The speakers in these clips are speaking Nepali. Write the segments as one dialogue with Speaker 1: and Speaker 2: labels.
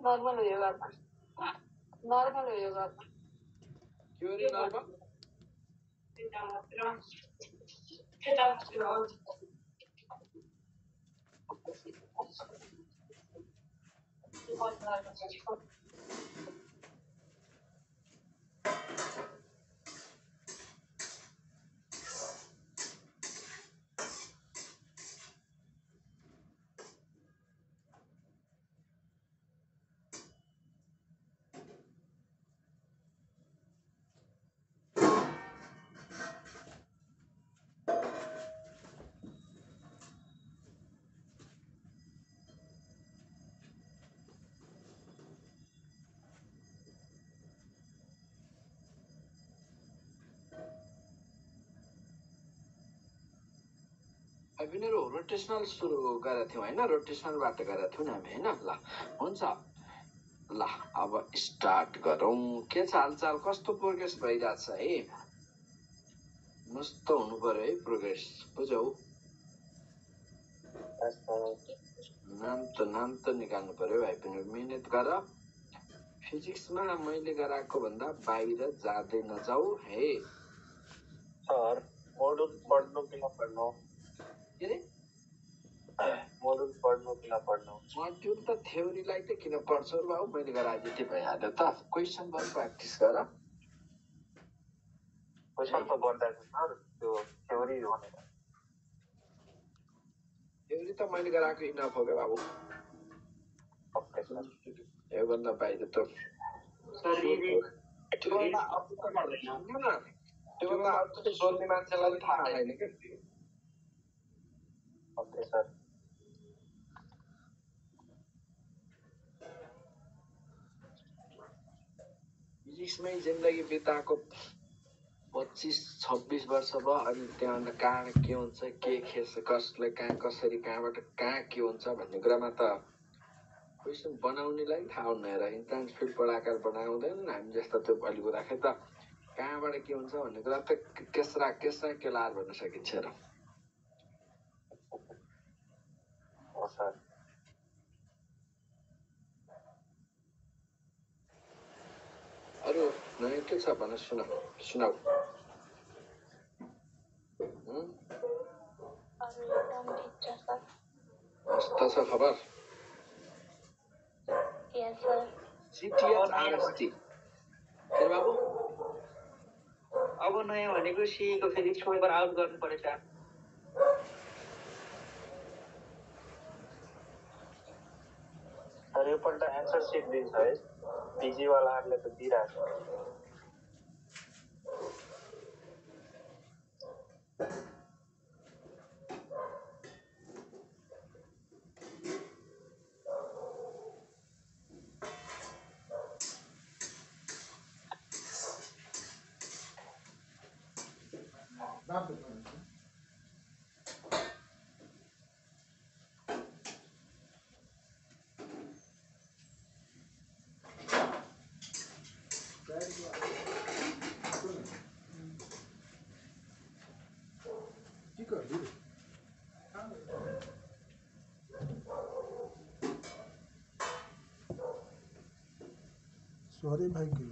Speaker 1: नर्मल हो यो गर्न नर्मल हो यो गर्न
Speaker 2: के हो रे नर्मल अभिनयहरू रोटेसनल सुरु गरेका थियौँ होइन रोटेसनलबाट गरेका थियौँ नि हामी होइन ल हुन्छ ल अब स्टार्ट गरौँ के छ हालचाल कस्तो प्रोग्रेस भइरहेछ है मस्त हुनु पर्यो है प्रोग्रेस बुझौ नाम त निकाल्नु पर्यो भाइ पनि मिहिनेत गर फिजिक्समा मैले गराएको भन्दा बाहिर जाँदै नजाऊ है
Speaker 3: सर मोडुल पढ्नु कि नपढ्नु
Speaker 2: के रे
Speaker 3: मोडुल पढ्नु कि नपढ्नु
Speaker 2: मोड्युल त थ्योरीलाई त किन पढ्छौ बाबु मैले गराए जति भइहाल्यो त क्वेसन पनि प्र्याक्टिस गर
Speaker 3: क्वेसन त गर्दा सर त्यो थ्योरी भनेर
Speaker 2: थ्योरी त मैले गराएको इनफ हो क्या बाबु
Speaker 3: ओके सर
Speaker 2: योभन्दा बाहिर त त्योभन्दा अर्को त सोध्ने मान्छेलाई थाहा छैन क्या
Speaker 3: ओके सर
Speaker 2: फिजिक्समै जिन्दगी बिताएको 25-26 वर्ष भयो अनि त्यहाँभन्दा कहाँ के हुन्छ के खेस कसलाई कहाँ कसरी कहाँबाट कहाँ के हुन्छ भन्ने कुरामा त क्वेसन बनाउनेलाई थाहा हुन्न र इन्ट्रान्स फिल्ड पढाकार बनाउँदैन हामी जस्ता त्यो अलिक राखे त कहाँबाट के हुन्छ भन्ने कुरा त केसरा केलार भन्न सकिन्छ र अरू नयाँ के छ भन सुनाऊ कस्तो छ खबर बाबु
Speaker 4: अब नयाँ भनेको सीको फिजिक्स पेपर आउट गर्नु परेछ
Speaker 3: सर योपल्ट एन्सर सिट दिन्छ है पिजी वालाहरूले त दिइरहेको
Speaker 5: सॉरी भाई की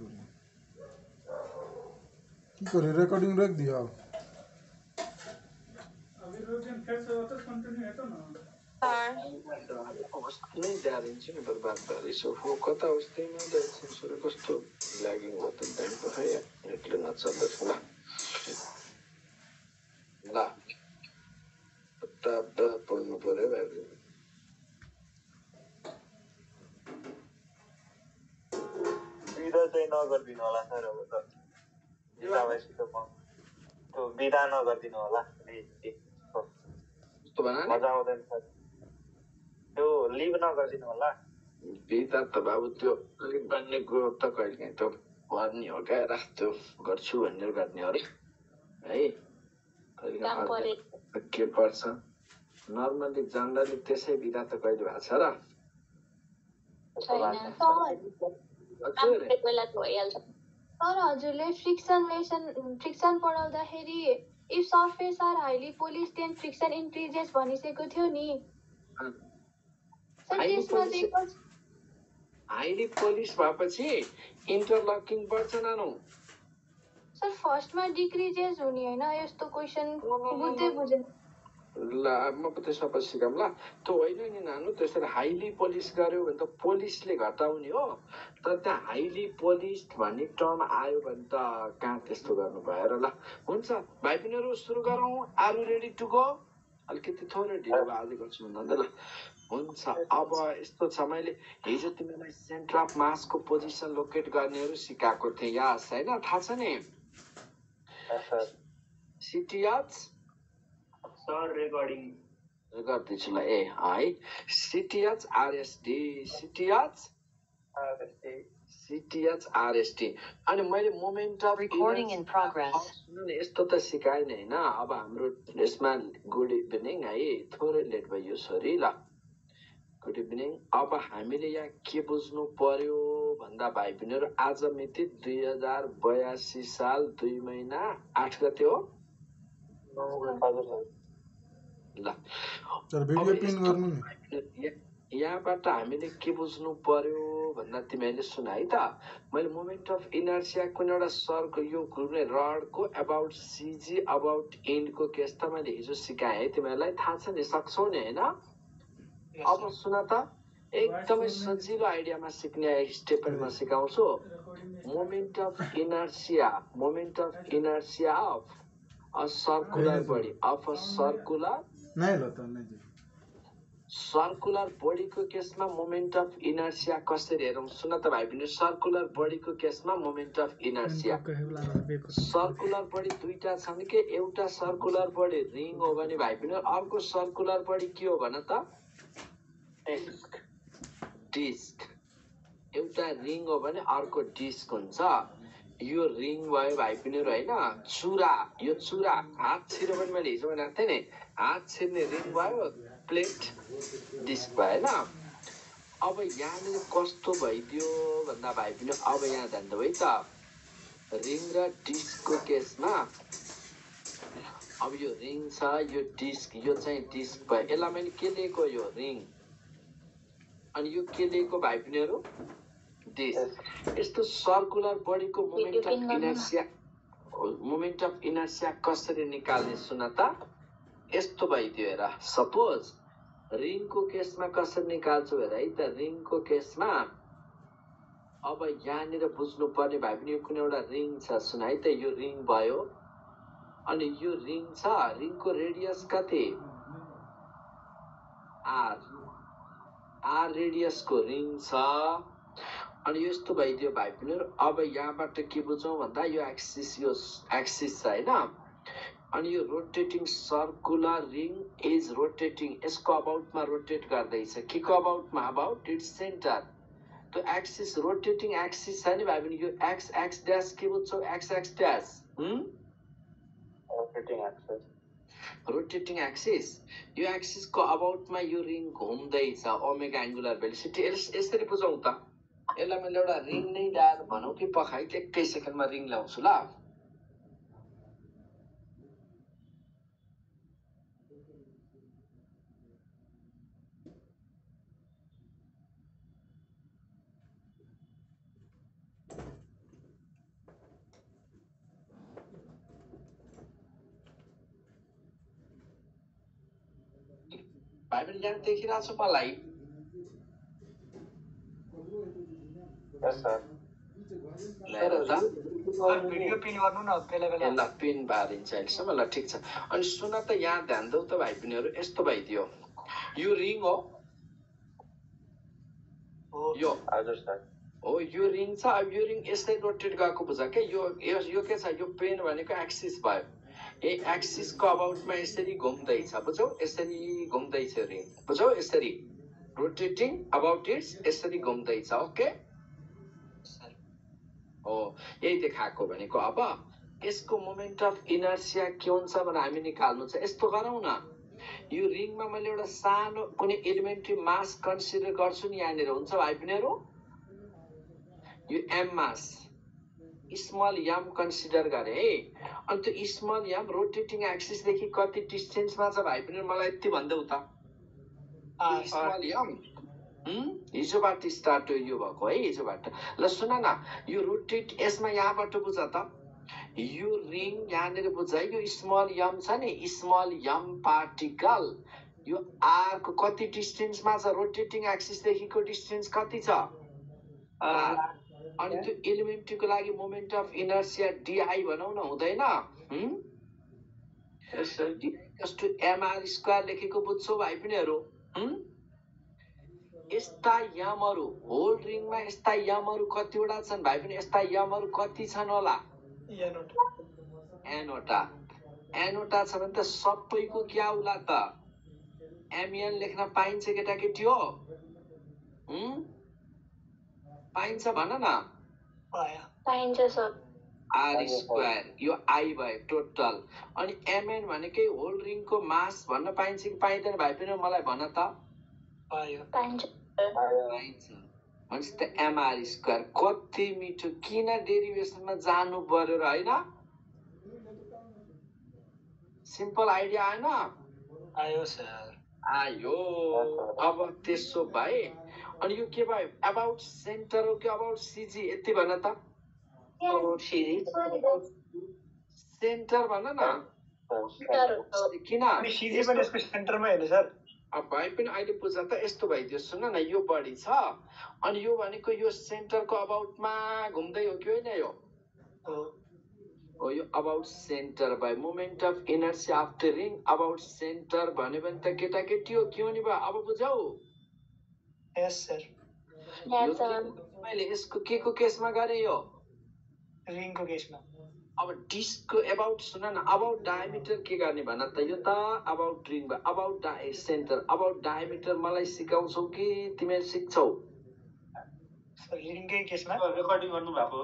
Speaker 5: करे रिकॉर्डिंग रख दिया
Speaker 6: अभी रोजन फिर से होता कंटिन्यू है तो ना
Speaker 2: नै जारिन्छ नि बर्बाद भएछ हो कता अवस्थामा जान्छ सुरु कस्तो ल्यागिङ हो त टाइम त खै नेटले नचल्दैछ ल तब पढ्नु पर्यो भाइ
Speaker 3: बिदा चाहिँ नगरिदिनु होला सर अब त बिदासित त्यो बिदा नगरिदिनु होला मजा आउँदैन सर त्यो लिभ नगरिदिनु होला
Speaker 2: बिदा त बाबु त्यो अलिक बन्ने कुरो त कहिले काहीँ त पर्ने हो क्या राख्छु गर्छु भनेर गर्ने हो है कहिले के पर्छ नर्मली जनरली त्यसै बिदा त कहिले भएको छ र
Speaker 1: सर हजुरले फ्रिक्सन पढाउँदाखेरि if surface are highly polish then friction increases भनिसकेको थियो नि
Speaker 2: हाई हाइली पोलिस भएपछि इन्टरलकिङ बढ्छ नानु।
Speaker 1: सर फर्स्टमा डिक्रिजेस हुने होइन यस्तो क्वेसन बुझेन।
Speaker 2: ल म त्यसमा पछि सिकाउँ ल। त्यो होइन नि नानु, त्यसरी हाइली पोलिस गर्यो भने त पोलिसले घटाउने हो, तर त्यहाँ हाइली पोलिस भन्ने टर्म आयो भने त कहाँ त्यस्तो गर्नु भयो र। ल हुन्छ भाइ बहिनीहरू सुरु गरौँ। Are you ready to go? अलिकति थोरै ढिलो भयो आजको भन्दा। ल हुन्छ। अब यस्तो छ, मैले हिजो तिमीलाई सेन्टर अफ मासको पोजिसन लोकेट गर्नेहरू सिकाएको थिएँ, याद होइन? थाहा छ नि? सिटिएच
Speaker 4: सर रेकर्डिङ
Speaker 2: गर्दैछु ल। ए है, सिटिएच आरएसडी, सिटिएच आरएसडी। अनि मैले moment of
Speaker 7: Recording in progress.
Speaker 2: यस्तो त सिकाएन होइन। अब हाम्रो यसमा गुड इभिनिङ है, थोरै लेट भयो सरी। ल गुड इभिनिङ। अब हामीले यहाँ के बुझ्नु पर्यो भन्दा भाइ बहिनीहरू, आज मिति 2082 साल 2 महिना 8 गते हो। ल
Speaker 5: भिडियो पिन गर्नु नि।
Speaker 2: यहाँबाट हामीले के बुझ्नु पर्यो भन्दा तिमीहरूले सुन है त। मैले मोमेन्ट अफ इनर्सिया कुनै एउटा सर्कल यो घुर्ने रडको अबाउट सिजी अबाउट एन्डको केस त मैले हिजो सिकाएँ है तिमीहरूलाई, थाहा छ नि? सक्छौ नि होइन? अब सुन त, एकदमै सजिलो आइडियामा सिक्ने स्टेपमा सिकाउँछु। Moment of inertia of a circular body, of a circular बडीको केसमा मोमेन्ट अफ इनर्सिया कसरी हेरौँ सुन त भाइ बहिनी। सर्कुलर बडीको केसमा moment of inertia, circular body दुईटा छन् कि, एउटा सर्कुलर बडी रिङ हो भने भाइ बहिनी, अर्को सर्कुलर बडी के हो भन त? डिस्क। एउटा रिङ हो भने अर्को डिस्क हुन्छ। यो रिङ भयो भाइ बहिनीहरू होइन, चुरा। यो चुरा हात छिर्यो भने मैले हिजो भनेको थिएँ नि, हात छिर्ने रिङ भयो, प्लेट डिस्क भयो होइन। अब यहाँनिर कस्तो भइदियो भन्दा भाइ बहिनी, अब यहाँ ध्यान है त, रिङ र डिस्कको केसमा अब यो रिङ छ, यो डिस्क, यो चाहिँ डिस्क भयो। यसलाई मैले के लिएको? यो रिङ। अनि यो के लिएको भाइ बहिनीहरू? डिस्क। यस्तो सर्कुलर बडीको मोमेन्ट अफ इनर्सिया कसरी निकाल्ने सुन त? यस्तो भइदियो हेर। सपोज रिङको केसमा कसरी निकाल्छु हेर है त। रिङको केसमा अब यहाँनिर बुझ्नु पर्ने भाइ पनि, यो कुनै एउटा रिङ छ सुन है त। यो रिङ भयो, अनि यो रिङ छ, रिङको रेडियस कति? आर रेडियसको रिङ छ। अनि यस्तो भइदियो भाइ बहिनीहरू। अब यहाँबाट के बुझौँ भन्दा, यो एक्सिस छ होइन। अनि यो rotating circular ring is rotating, यसको अबाउटमा रोटेट गर्दैछ। के को अबाउटमा? About its centre. त्यो एक्सिस, रोटेटिङ एक्सिस छ नि भाइ बहिनी, यो एक्स एक्स ड्यास के बुझ्छौ? X X dash rotating axis. यो एक्सिसको अबाउटमा यो रिङ घुम्दैछ, ओमेगा एङ्गुलर भेलोसिटी। यसरी बुझौँ त। यसलाई मैले एउटा रिङ नै ल्याएर भनौँ कि पखाइ, एकै सेकेन्डमा रिङ ल्याउँछु ल। भाइ बहिनी यहाँ देखिरहेको छ मलाई?
Speaker 4: भिडियो पिन गर्नु न बेला बेला।
Speaker 2: ल पिन बारिन्छ अहिलेसम्म। ल ठिक छ। अनि सुन त, यहाँ ध्यान देऊ त भाइ बहिनीहरू, यस्तो भइदियो। यो रिङ हो, यो
Speaker 3: हजुर सर
Speaker 2: हो, यो रिङ छ। अब यो रिङ यसै रोटेट गएको बुझ क्या। यो के छ? यो पेन भनेको एक्सिस भयो। यही एक्सिसको अबाउटमा यसरी घुम्दैछ, बुझौ? यसरी घुम्दैछ रिङ, बुझौ? यसरी रोटेटिङ अबाउट इट्स, यसरी घुम्दैछ। ओके हो, यही देखाएको भनेको। अब यसको मोमेन्ट अफ इनर्सिया के हुन्छ भने हामी निकाल्नु छ। यस्तो गरौँ न, यो रिङमा मैले एउटा सानो कुनै एलिमेन्ट्री मास कन्सिडर गर्छु नि। यहाँनिर हुन्छ भाइ बहिनीहरू, यो m mass, small m consider गरे है। अनि त्यो स्मल एम रोटेटिङ एक्सिसदेखि कति डिस्टेन्समा छ भाइ बहिनीहरू? मलाई यति भन्देऊ त। स्मल एम हिजोबाट स्टार्ट यो भएको है, हिजोबाट। ल सुन न, यो रोटेट यसमा यहाँबाट बुझ त, यो रिङ यहाँनिर बुझ है, यो स्मल यम छ नि, स्मल यम पार्टिकल यो आर को कति डिस्टेन्समा छ, रोटेटिङ एक्सिस देखिको डिस्टेन्स कति छ आर। अनि त्यो एलिमेन्टको लागि मोमेन्ट अफ इनर्सिया डिआई भनौँ न, हुँदैन? mr स्क्वायर लेखेको बुझ्छौ भाइ पिनीहरू? यस्ता यमहरू होल रिङमा यस्ता यमहरू कतिवटा छन् भाइ पनि? यस्ता यमहरू कति छन् होला? एनवटा। एनवटा छ भने त सबैको क्या होला त? एमएन लेख्न पाइन्छ केटाकेटी हो? पाइन्छ भन न?
Speaker 1: पाइन्छ सर।
Speaker 2: आर स्क्वायर यो आई भयो टोटल। अनि एमएन भनेकै होल रिङको मास भन्न पाइन्छ कि पाइँदैन भाइ पनि? मलाई भन त।
Speaker 1: पाइन्छ।
Speaker 2: भनेपछि त एमआर स्क्वायर। कति मिठो! किन डेरिभेसनमा जानु पर्यो र, होइन? सिम्पल आइडिया आएन?
Speaker 4: आयो सर,
Speaker 2: आयो। अब त्यसो भए अनि यो के भयो? अबाउट सेन्टर हो कि अबाउट सिजी? यति भन त। सेन्टर भन न। किन
Speaker 4: सिजी पनि यसको सेन्टरमा हेर्नु सर?
Speaker 2: अब भाइ पनि अहिले बुझ त, यस्तो भइदियो। सुन न, यो बढी छ अनि यो भनेको यो सेन्टरको अबाउटमा घुम्दै हो कि होइन? यो हो, यो अबाउट सेन्टर भयो। Moment of inertia of the ring about centre भन्यो भने त केटाकेटी हो, के हुने भयो? अब बुझौ?
Speaker 4: यस सर।
Speaker 2: मैले यसको के को केसमा गरे? यो
Speaker 4: रिङको केसमा।
Speaker 2: अब डिस्कको अबाउट सुन न, अबाउट डायमिटर के गर्ने भन त? यो त अबाउट रिङ भयो। अबाउट सेन्टर, अबाउट डायमिटर मलाई सिकाउँछौ कि तिमीले सिक्छौ?
Speaker 4: रिङकै केसमा रेकर्डिङ गर्नु भएको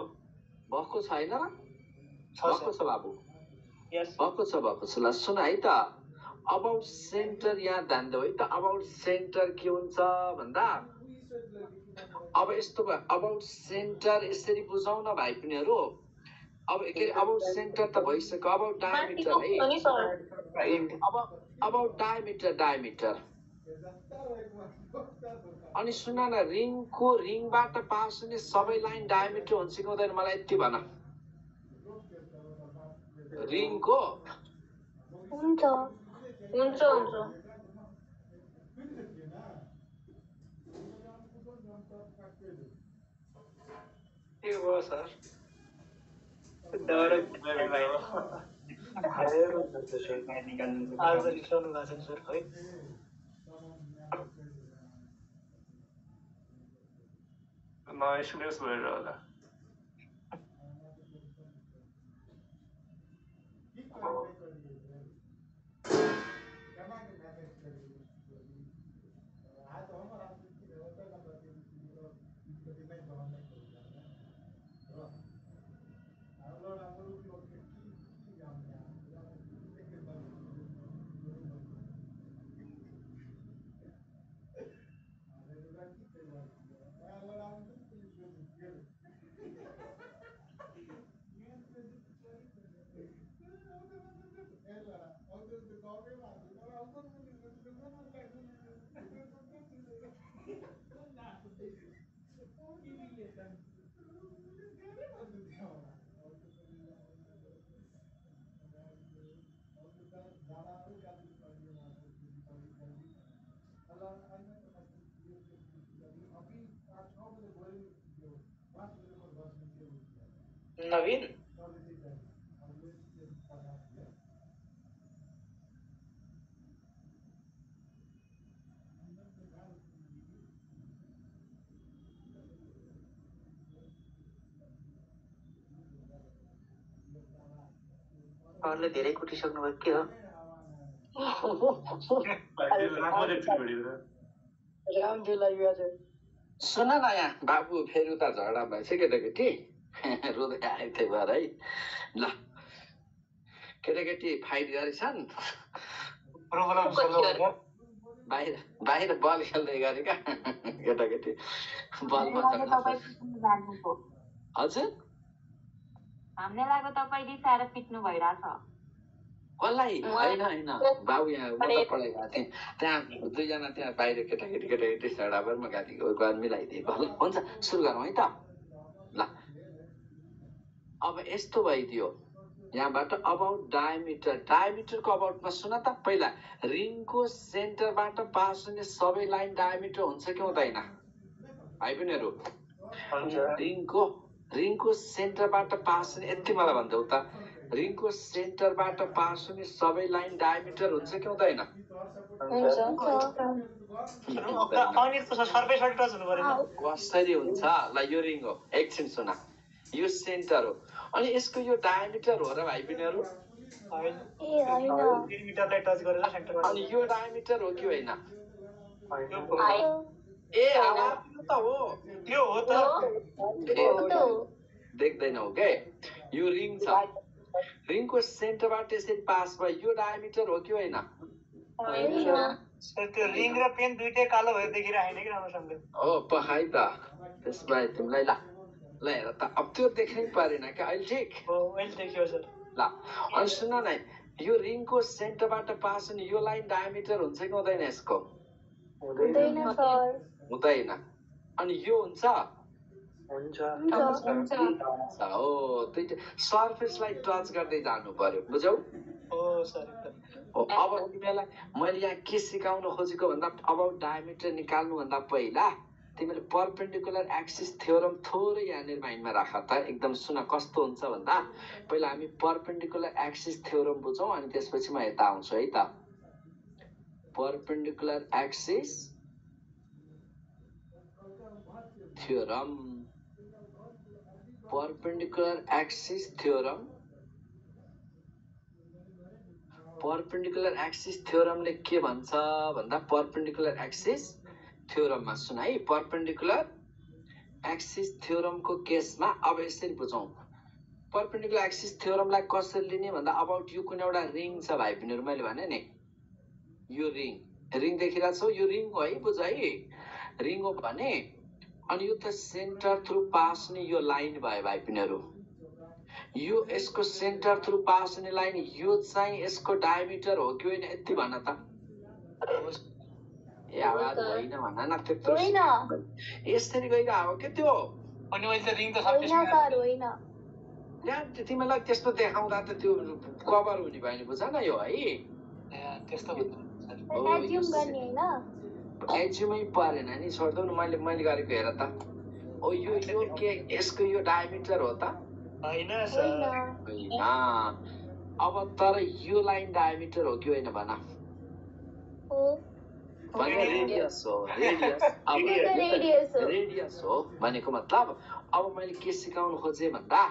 Speaker 2: भएको छैन? भएको छ बाबु?
Speaker 4: यस
Speaker 2: भएको छ, भएको छ। ल सुन है त, अबाउट सेन्टर यहाँ ध्यान देऊ है त। अबाउट सेन्टर के हुन्छ भन्दा, अब यस्तो भयो, अबाउट सेन्टर यसरी बुझाउ न भाइ पिनीहरू। अब के अबाउट सेन्टर त भइसक्यो, अबाउट डायमिटर है। अब अबाउट डायमिटर, डायमिटर। अनि सुन न, रिङको रिङबाट पास हुने सबै लाइन डायमिटर हुन्छ कि हुँदैन? मलाई यति भन। रिङको
Speaker 1: हुन्छ हुन्छ हुन्छ।
Speaker 4: के भयो सर? डर भाइ आज रिसाउनु भएको छ सर है?
Speaker 6: नयाँ स्टुडेन्ट्स भएर होला।
Speaker 4: नवीन अरूले धेरै कुटिसक्नु भयो के हो?
Speaker 2: सुन न यहाँ बाबु, फेरि उता झगडा भएछ केटाकेटी। रुँदै आएको थियो भएर है। ल केटाकेटी फाइट गरेछन्, बाहिर बाहिर बल खेल्दै गरे क्या केटाकेटी। बलमा हजुर
Speaker 7: हामीले लाग्यो तपाईँ रिसाएर पिट्नु भइरहेछ।
Speaker 2: कसलाई होइन बाबु यहाँ म त पढाइ गएको थिएँ त्यहाँ दुईजना त्यहाँ बाहिर केटाकेटी सडाभरमा गएको थिएँ मिलाइदिएको हुन्छ सुरु गरौँ है त ल अब यस्तो भइदियो यहाँबाट अबाउट डायमिटरको अबाउटमा सुन त पहिला रिङको सेन्टरबाट पास हुने सबै लाइन डायमिटर हुन्छ कि हुँदैन भाइ बहिनीहरू रिङको सेन्टरबाट पास हुने यति मलाई भन्दै त रिङको सेन्टरबाट पास हुने सबै लाइन डायमिटर हुन्छ कि हुँदैन कसरी हुन्छ ल यो रिङ हो एकछिन सुन यो सेन्टर हो अनि यसको यो डायमिटर हो र भाइ बहिनीहरू अनि यो डायमिटर हो कि होइन ए त हो देख्दैनौ के यो रिङ छ रिङको सेन्टरबाट यसरी पास भयो यो डायमिटर हो कि होइन
Speaker 4: त्यो रिङ र पेन दुईटै कालो भएर देखिरहेन कि राम्रोसँगले
Speaker 2: हो पखाइ त त्यसमा तिमीलाई ल हेर त अब त्यो देख्नै परेन क्या अहिले ठिक
Speaker 4: अहिले देखियो सर
Speaker 2: ल अनि सुन न यो रिङको सेन्टरबाट पास हुने यो लाइन डायमिटर हुन्छ कि हुँदैन यसको हुँदैन अनि यो हुन्छ हो दुईटा सर्फेसलाई टच गर्दै जानु पर्यो बुझौ अब तिमीलाई मैले यहाँ के सिकाउन खोजेको भन्दा अबाउट डायमिटर निकाल्नु भन्दा पहिला तिमीले परपेन्डिकुलर एक्सिस थ्योरम थोरै यहाँनिर माइन्डमा राख त एकदम सुन कस्तो हुन्छ भन्दा पहिला हामी परपेन्डिकुलर एक्सिस थ्योरम बुझौँ अनि त्यसपछि म यता आउँछु है त perpendicular axis theorem perpendicular axis theorem perpendicular axis थ्योरमले के भन्छ भन्दा परपेन्डिकुलर एक्सिस थ्योरममा सुन है परपेन्डिकुलर एक्सिस थ्योरमको केसमा अब यसरी बुझौँ परपेन्डिकुलर एक्सिस थ्योरमलाई कसरी लिने भन्दा अबाउट यो कुनै एउटा रिङ छ भाइ बहिनीहरू मैले भने नि यो रिङ देखिरहेको छौ यो रिङ हो है बुझ है रिङ हो भने अनि यो त सेन्टर थ्रु पास हुने यो लाइन भयो भाइ बहिनीहरू यो यसको सेन्टर थ्रु पास हुने लाइन यो चाहिँ यसको डायमिटर हो कि होइन यति भन त ए आवाज होइन भन न त्यत्रो यसरी गइरहेको हो के त्यो
Speaker 4: अनि मैले त रिङ त
Speaker 2: यहाँ तिमीलाई त्यस्तो देखाउँदा त त्यो कभर हुने भयो नि बुझ न यो है
Speaker 4: त्यस्तो
Speaker 2: एज्युमै परेन नि छोड्दौ न मैले गरेको हेर त ओ यो के यसको यो डायमिटर हो त
Speaker 4: होइन
Speaker 2: अब तर यो लाइन डायमिटर हो कि होइन भन रेडियस हो भनेको मतलब अब मैले के सिकाउनु खोजेँ भन्दा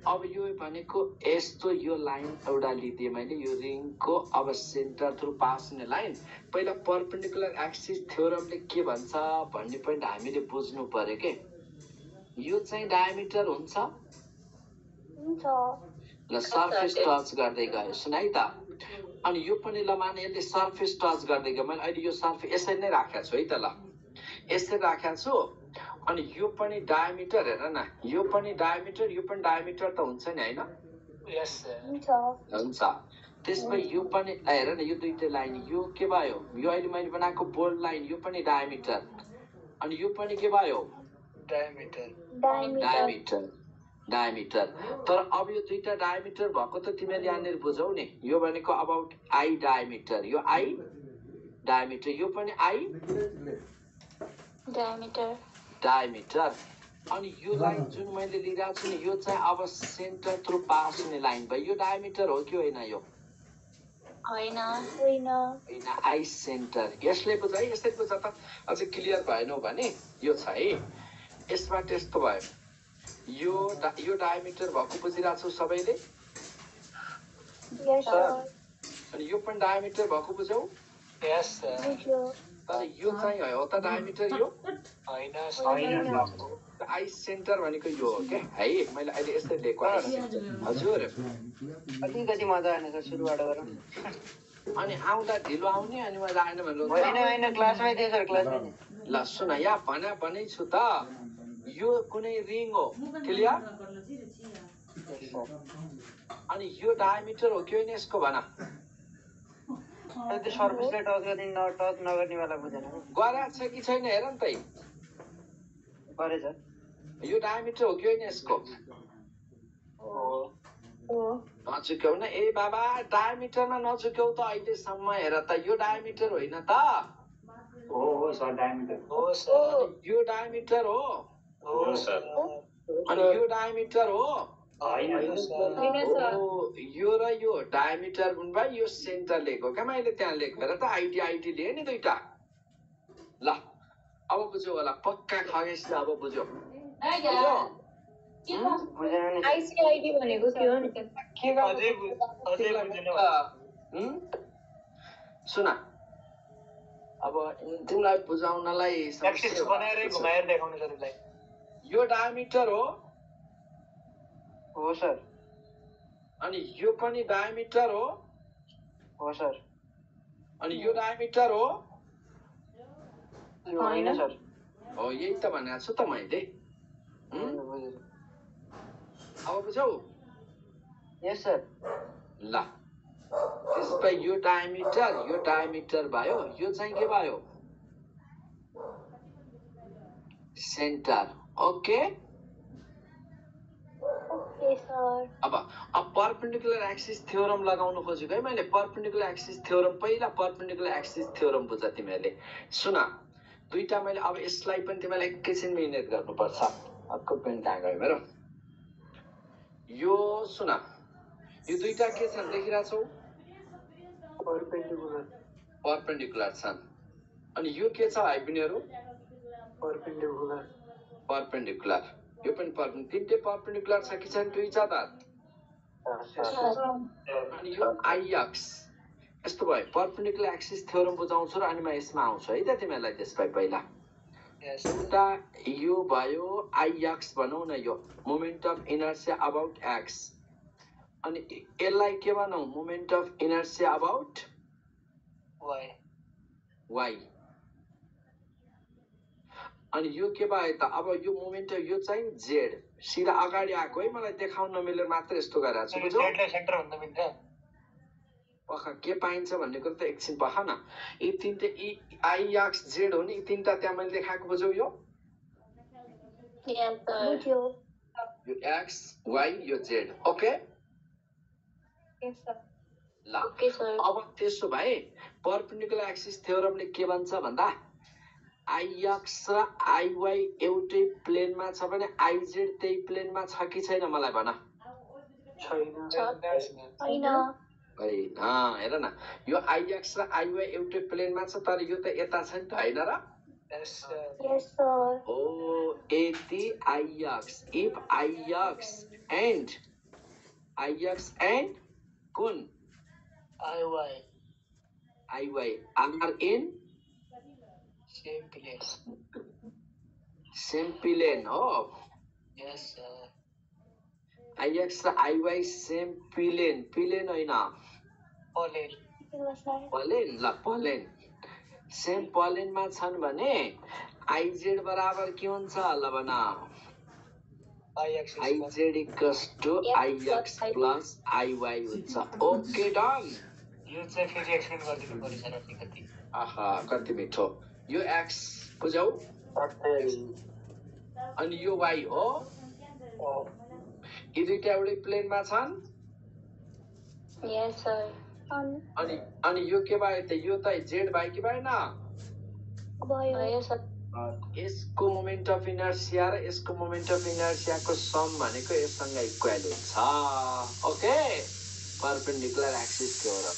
Speaker 2: अब यो भनेको यस्तो यो लाइन एउटा लिदिएँ मैले यो रिङको अब सेन्टर थ्रु पास हुने लाइन पहिला परपेन्डिकुलर एक्सिस थ्योरमले के भन्छ भन्ने पोइन्ट हामीले बुझ्नु पर्यो के यो चाहिँ डायमिटर हुन्छ ल सर्फेस टच गर्दै गयो सुन है त अनि यो पनि ल माने यसले सर्फेस टच गर्दै गयो मैले अहिले यो सर्फेस यसरी नै राखेको छु है त ल यसरी राखेको छु अनि यो पनि डायमिटर हेर न यो पनि डायमिटर त हुन्छ नि होइन हुन्छ त्यसपछि यो पनि हेर न यो दुईटै लाइन यो के भयो यो अहिले मैले बनाएको बोल्ड लाइन यो पनि डायमिटर अनि यो पनि के भयो डायमिटर तर अब यो दुईटा डायमिटर भएको त तिमीले यहाँनिर बुझौ नि यो भनेको अबाउट आई डायमिटर यो आई डायमिटर यो पनि आई डायमिटर अनि यो लाइन जुन मैले लिइरहेको छु नि यो चाहिँ अब सेन्टर थ्रु पास हुने लाइन भयो यो डायमिटर हो कि होइन यो होइन आई सेन्टर यसले बुझ है यसरी बुझ त अझै क्लियर भएनौ भने यो छ है यसबाट यस्तो भयो यो डायमिटर भएको बुझिरहेको छु सबैले अनि यो पनि डायमिटर भएको बुझौ तर यो चाहिँ हो त डायमिटर यो आई सेन्टर भनेको यो हो क्या है मैले अहिले यसरी लिएको हजुर
Speaker 4: अलिकति मजा आएन सर सुरुबाट गरौँ
Speaker 2: अनि आउँदा ढिलो आउने अनि मजा आएन भन्नु
Speaker 4: होइन क्लासमै थिएँ सर क्लासमै
Speaker 2: ल सुन यहाँ भनै छु त यो कुनै रिङ हो क्लियर अनि यो डायमिटर हो कि होइन यसको भन
Speaker 4: त्यो सर्फेसले टच गर्ने टच नगर्नेवाला बुझेन
Speaker 2: गराएको छ कि छैन हेर नि त
Speaker 4: गरेछ
Speaker 2: यो डायमिटर हो कि होइन यसको नझुक्याउ न ए बाबा डायमिटरमा नझुक्याउ त अहिलेसम्म हेर त यो डायमिटर होइन त
Speaker 6: हो सर डायमिटर
Speaker 3: हो सर
Speaker 2: यो डायमिटर हो
Speaker 6: हो सर
Speaker 2: अनि यो डायमिटर हो
Speaker 6: होइन
Speaker 2: ओ, यो र यो डायमिटर पनि भाइ यो सेन्टर लिएको क्या मैले त्यहाँ लेखेको हेर त आइडी लिए नि दुईटा ल अब बुझ्यो होला पक्का खगेसले अब बुझ्यो
Speaker 4: बुझेन नि
Speaker 1: आइसिआइडी भनेको के हो नि त?
Speaker 3: अझै बुझेन
Speaker 2: सुन अब तिमीलाई बुझाउनलाई
Speaker 3: एक्सिस बनाएरै घुमाएर देखाउने सर उसलाई
Speaker 2: यो डायमिटर
Speaker 4: हो सर
Speaker 2: अनि यो पनि डायमिटर
Speaker 4: हो सर
Speaker 2: अनि यो डायमिटर हो
Speaker 4: यो होइन सर
Speaker 2: हो यही त भनेको छु त मैले अब बुझौ
Speaker 4: यस सर
Speaker 2: ल त्यसपछि यो डायमिटर भयो यो चाहिँ के भयो सेन्टर ओके
Speaker 1: ओके सर।
Speaker 2: अब पर्पेन्डिकुलर एक्सिस थ्योरम लगाउनु खोजेको है मैले पर्पेन्डिकुलर एक्सिस थ्योरम पहिला पर्पेन्डिकुलर एक्सिस थ्योरम बुझ तिमीहरूले सुन दुईटा मैले अब यसलाई पनि तिमीलाई एकैछिन मिहिनेत गर्नुपर्छ अर्को पेन कहाँ गयो मेरो यो सुन यो दुईटा के छन् देखिरहेछौ पर्पेन्डिकुलर छन् अनि यो के छ भाइ बहिनीहरू पर्पेन्डिकुलर यो पनि तिनटै पर्पेन्डिकुलर छ कि छैन दुई छ त अनि यो आइएक्स यस्तो भयो पर्पेन्डिकुलर एक्सिस थ्योरम बुझाउँछु र अनि म यसमा आउँछु है त तिमीहरूलाई त्यसपछि पहिला एउटा यो भयो आइएक्स भनौँ न यो moment of inertia about x अनि यसलाई के भनौँ moment of inertia about y अनि यो के भयो त अब यो मोमेन्ट यो चाहिँ जेड सिधा अगाडि आएको है मलाई देखाउन नमिलेर मात्र यस्तो गरिरहेको छु बुझ्यौ पखा के पाइन्छ भन्ने कुरो त एकछिन पख न यी तिनटा आइएक्स जेड हो नि यी तिनटा त्यहाँ मैले देखाएको बुझ्यौ यो
Speaker 1: बुझ्यो।
Speaker 2: यो एक्स वाइ यो जेड ओके ल
Speaker 1: ओके सर।
Speaker 2: अब त्यसो भए पर्पेन्डिकुलर एक्सिस थ्योरमले के भन्छ भन्दा आइएक्स र आइवाई एउटै प्लेनमा छ भने आइजेड त्यही प्लेनमा छ कि छैन मलाई भन
Speaker 1: छैन।
Speaker 2: होइन हेर न यो आइएक्स र आइवाई एउटै प्लेनमा छ तर यो त यता छ नि त होइन र
Speaker 1: यस सर।
Speaker 2: ओ यदि आइएक्स इफ आइएक्स एन्ड कुन IY are in same plane हो आइएक्स र आइवाई सेम प्लेन होइन प्लेन सेम प्लेनमा छन् भने आइजेड बराबर के हुन्छ ल भन IZ equals to IX plus IY हुन्छ ओके डन
Speaker 3: यो चाहिँ फेरि एक्सप्लेन गरिदिनु पर्यो सर अलिकति
Speaker 2: आहा कति मिठो यो एक्स बुझौ अनि यो वाइ हो यी दुईटा एउटै प्लेनमा छन्
Speaker 1: यस सर।
Speaker 2: अनि यो के भयो त यो त जेड भयो कि भएन
Speaker 1: भयो सर।
Speaker 2: यसको मोमेन्ट अफ इनर्सिया र यसको मोमेन्ट अफ इनर्सियाको सम भनेको यससँग इक्वल हुन्छ ओके पर्पेन्डिकुलर एक्सिस थ्योरम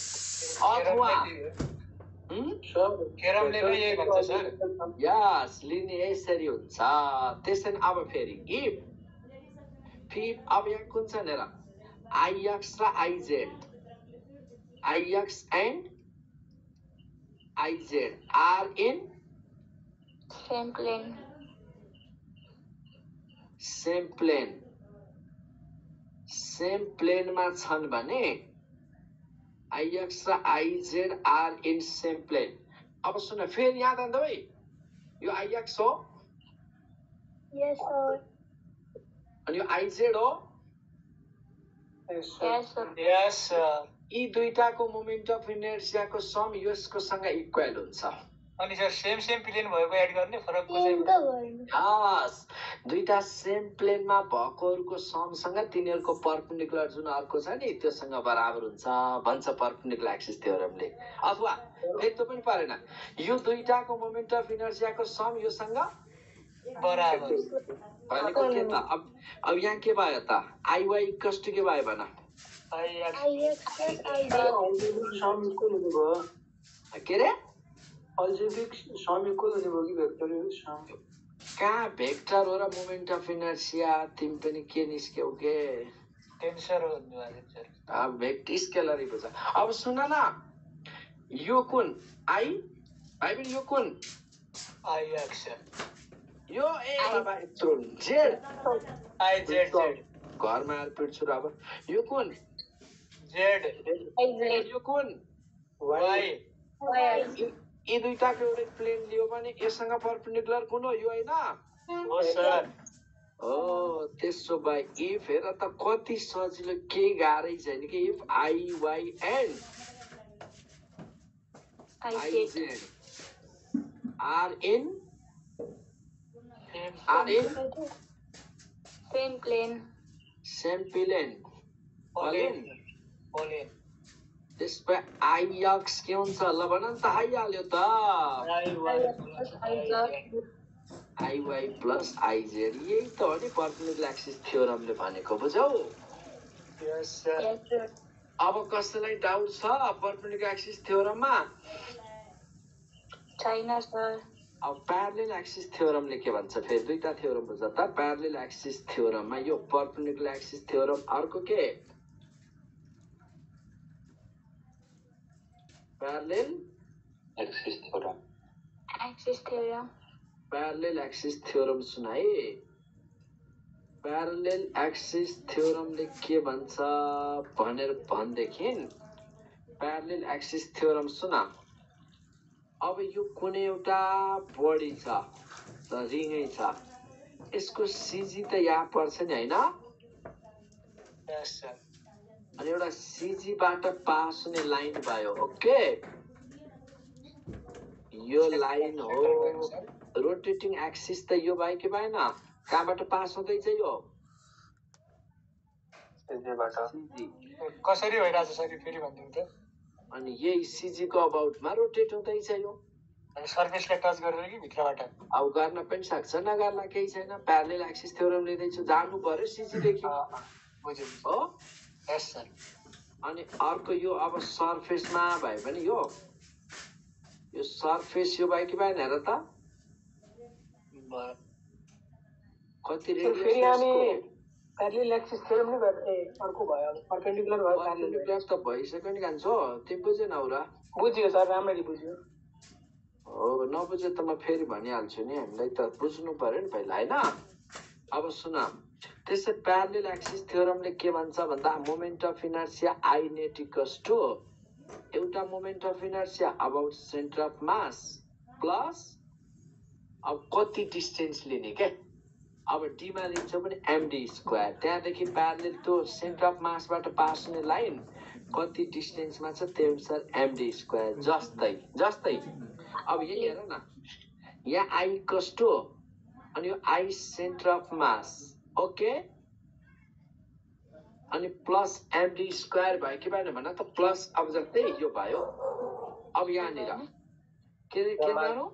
Speaker 2: अथवा यस लिने यसरी हुन्छ त्यसैले अब फेरि इफ अब यहाँ कुन छ हेर आइएक्स र IX and IZ are in same प्लेनमा छन् भने आइएक्स र IZ are in same plane अब सुन फेरि याद आउँदा है यो आइएक्स हो
Speaker 1: यस सर।
Speaker 2: अनि यो आइजेड हो
Speaker 1: Yes, sir.
Speaker 4: Yes, sir.
Speaker 2: यी दुईटाको मोमेन्ट अफ इनर्सियाको सम यसकोसँग इक्वल हुन्छ।
Speaker 4: अनि सर सेम प्लेन भएको एड गर्ने फरक
Speaker 1: Same त गर्नु।
Speaker 2: हस्, दुईटा सेम प्लेनमा भएकोहरूको समसँग तिनीहरूको पर्पेन्डिकुलर जुन अर्को छ नि त्योसँग बराबर हुन्छ भन्छ पर्पेन्डिकुलर एक्सिस थ्योरमले। अथवा फेरि त्यो पनि परेन, यो दुईटाको मोमेन्ट अफ इनर्सियाको सम योसँग
Speaker 4: बराबर।
Speaker 2: भनेको के त? अब यहाँ के भयो त? आइवाई इक्वल्स टु के भयो भन?
Speaker 4: IX
Speaker 1: IX plus IZ।
Speaker 6: Sum equal हुने भयो
Speaker 2: के रे?
Speaker 6: अल्जेब्रिक सम इक्वल हुने भयो कि भेक्टर सम
Speaker 2: कहाँ भेक्टर हो र मोमेन्ट अफ इनर्सिया? तिमी पनि के निस्क्यौ के?
Speaker 4: टेन्सर हो भन्नुभएको सर।
Speaker 2: अब भेक्टर स्केलर बुझ। अब सुन न, यो कुन आई भाइ पनि यो कुन
Speaker 4: IX सर।
Speaker 2: यो ए बाबा यत्रो जेड
Speaker 4: IZ
Speaker 2: घरमा आएर पिट्छु र। अब यो कुन
Speaker 4: Z
Speaker 1: IZ।
Speaker 2: यो कुन
Speaker 4: Y
Speaker 2: यी दुईटाको एउटै प्लेन लियो भने यससँग पर्पेन्डिकुलर कुन हो? यो होइन
Speaker 4: हो सर।
Speaker 2: हो। त्यसो भए इफ हेर त कति सजिलो, केही गाह्रै छैन कि। If I y and
Speaker 1: IZ।
Speaker 2: Are in
Speaker 1: Same plane।
Speaker 2: Same plane plane,
Speaker 4: Pollen
Speaker 2: त्यसपछि आइएक्स के हुन्छ ल भन न त? आइहाल्यो त। आइवाई प्लस आइजेड, यही त हो नि पर्पेन्डिकुलर एक्सिस थ्योरमले भनेको, बुझौ?
Speaker 4: Yes sir।
Speaker 1: Yes, sir।
Speaker 2: अब कसैलाई डाउट छ पर्पेन्डिकुलर एक्सिस थ्योरममा?
Speaker 1: छैन सर।
Speaker 2: अब प्यारलेल एक्सिस थ्योरमले के भन्छ? फेरि दुईटा थ्योरम बुझ त। प्यारलेल एक्सिस थ्योरममा यो पर्पेन्डिकुलर एक्सिस थ्योरम, अर्को के parallel
Speaker 6: axis theorem
Speaker 1: Axis theorem।
Speaker 2: Parallel axis theorem सुन है। प्यारलेल एक्सिस थ्योरमले के भन्छ भनेर भनेदेखि प्यारलेल एक्सिस थ्योरम सुन। अब यो कुनै एउटा बडी छ, रिङै छ, यसको सिजी त यहाँ पर्छ नि होइन?
Speaker 4: Yes sir।
Speaker 2: अनि एउटा सिजीबाट पास हुने लाइन भयो। ओके, यो लाइन हो रोटेटिङ एक्सिस त यो भयो कि भएन? कहाँबाट पास हुँदैछ यो? सिजी।
Speaker 4: कसरी भइरहेछ सर फेरि भनिदिनु त?
Speaker 2: अनि यही सिजीको अबाउटमा रोटेट हुँदैछ यो।
Speaker 4: अनि सर्फेसले टच गरेर कि भित्रबाट?
Speaker 2: अब गर्न पनि सक्छ, नगर्ला केही छैन। प्यारलेल एक्सिस थ्योरम लिँदैछु, जानु पर्यो सिजीदेखि
Speaker 4: बुझ्यो।
Speaker 2: हो।
Speaker 4: यस सर।
Speaker 2: अनि अर्को यो अब सर्फेसमा भयो भने यो सर्फेस यो भयो कि भएन हेर त? कति रेडियस?
Speaker 7: प्यारलेल एक्सिस थ्योरम नै भयो। अर्को भयो अब परपेन्डिकुलर भयो।
Speaker 2: पर्पेन्डिकुलर त भइसक्यो नि कान्छो, तिमी बुझेनौ र?
Speaker 7: बुझ्यो सर, राम्ररी बुझ्यो।
Speaker 2: हो, नबुझे त म फेरि भनिहाल्छु नि, हामीलाई त बुझ्नु पर्यो नि पहिला होइन? अब सुन, त्यसै प्यारलेल एक्सिस थ्योरमले के भन्छ भन्दा moment of inertia I net equals to एउटा moment of inertia about centre of mass plus अब कति डिस्टेन्स लिने के? अब डीमा लिन्छौ भने एमडी स्क्वायर, त्यहाँदेखि प्यारलेल त्यो सेन्टर अफ मासबाट पास हुने लाइन कति डिस्टेन्समा छ त्यही अनुसार एमडी स्क्वायर। जस्तै अब यही हेर न, यहाँ आई इक्वल्स टु अनि यो I centre of mass, okay, अनि प्लस एमडी स्क्वायर भयो कि भएन भन त? प्लस अब जस्तै यो भयो। अब यहाँनिर के गर्नु?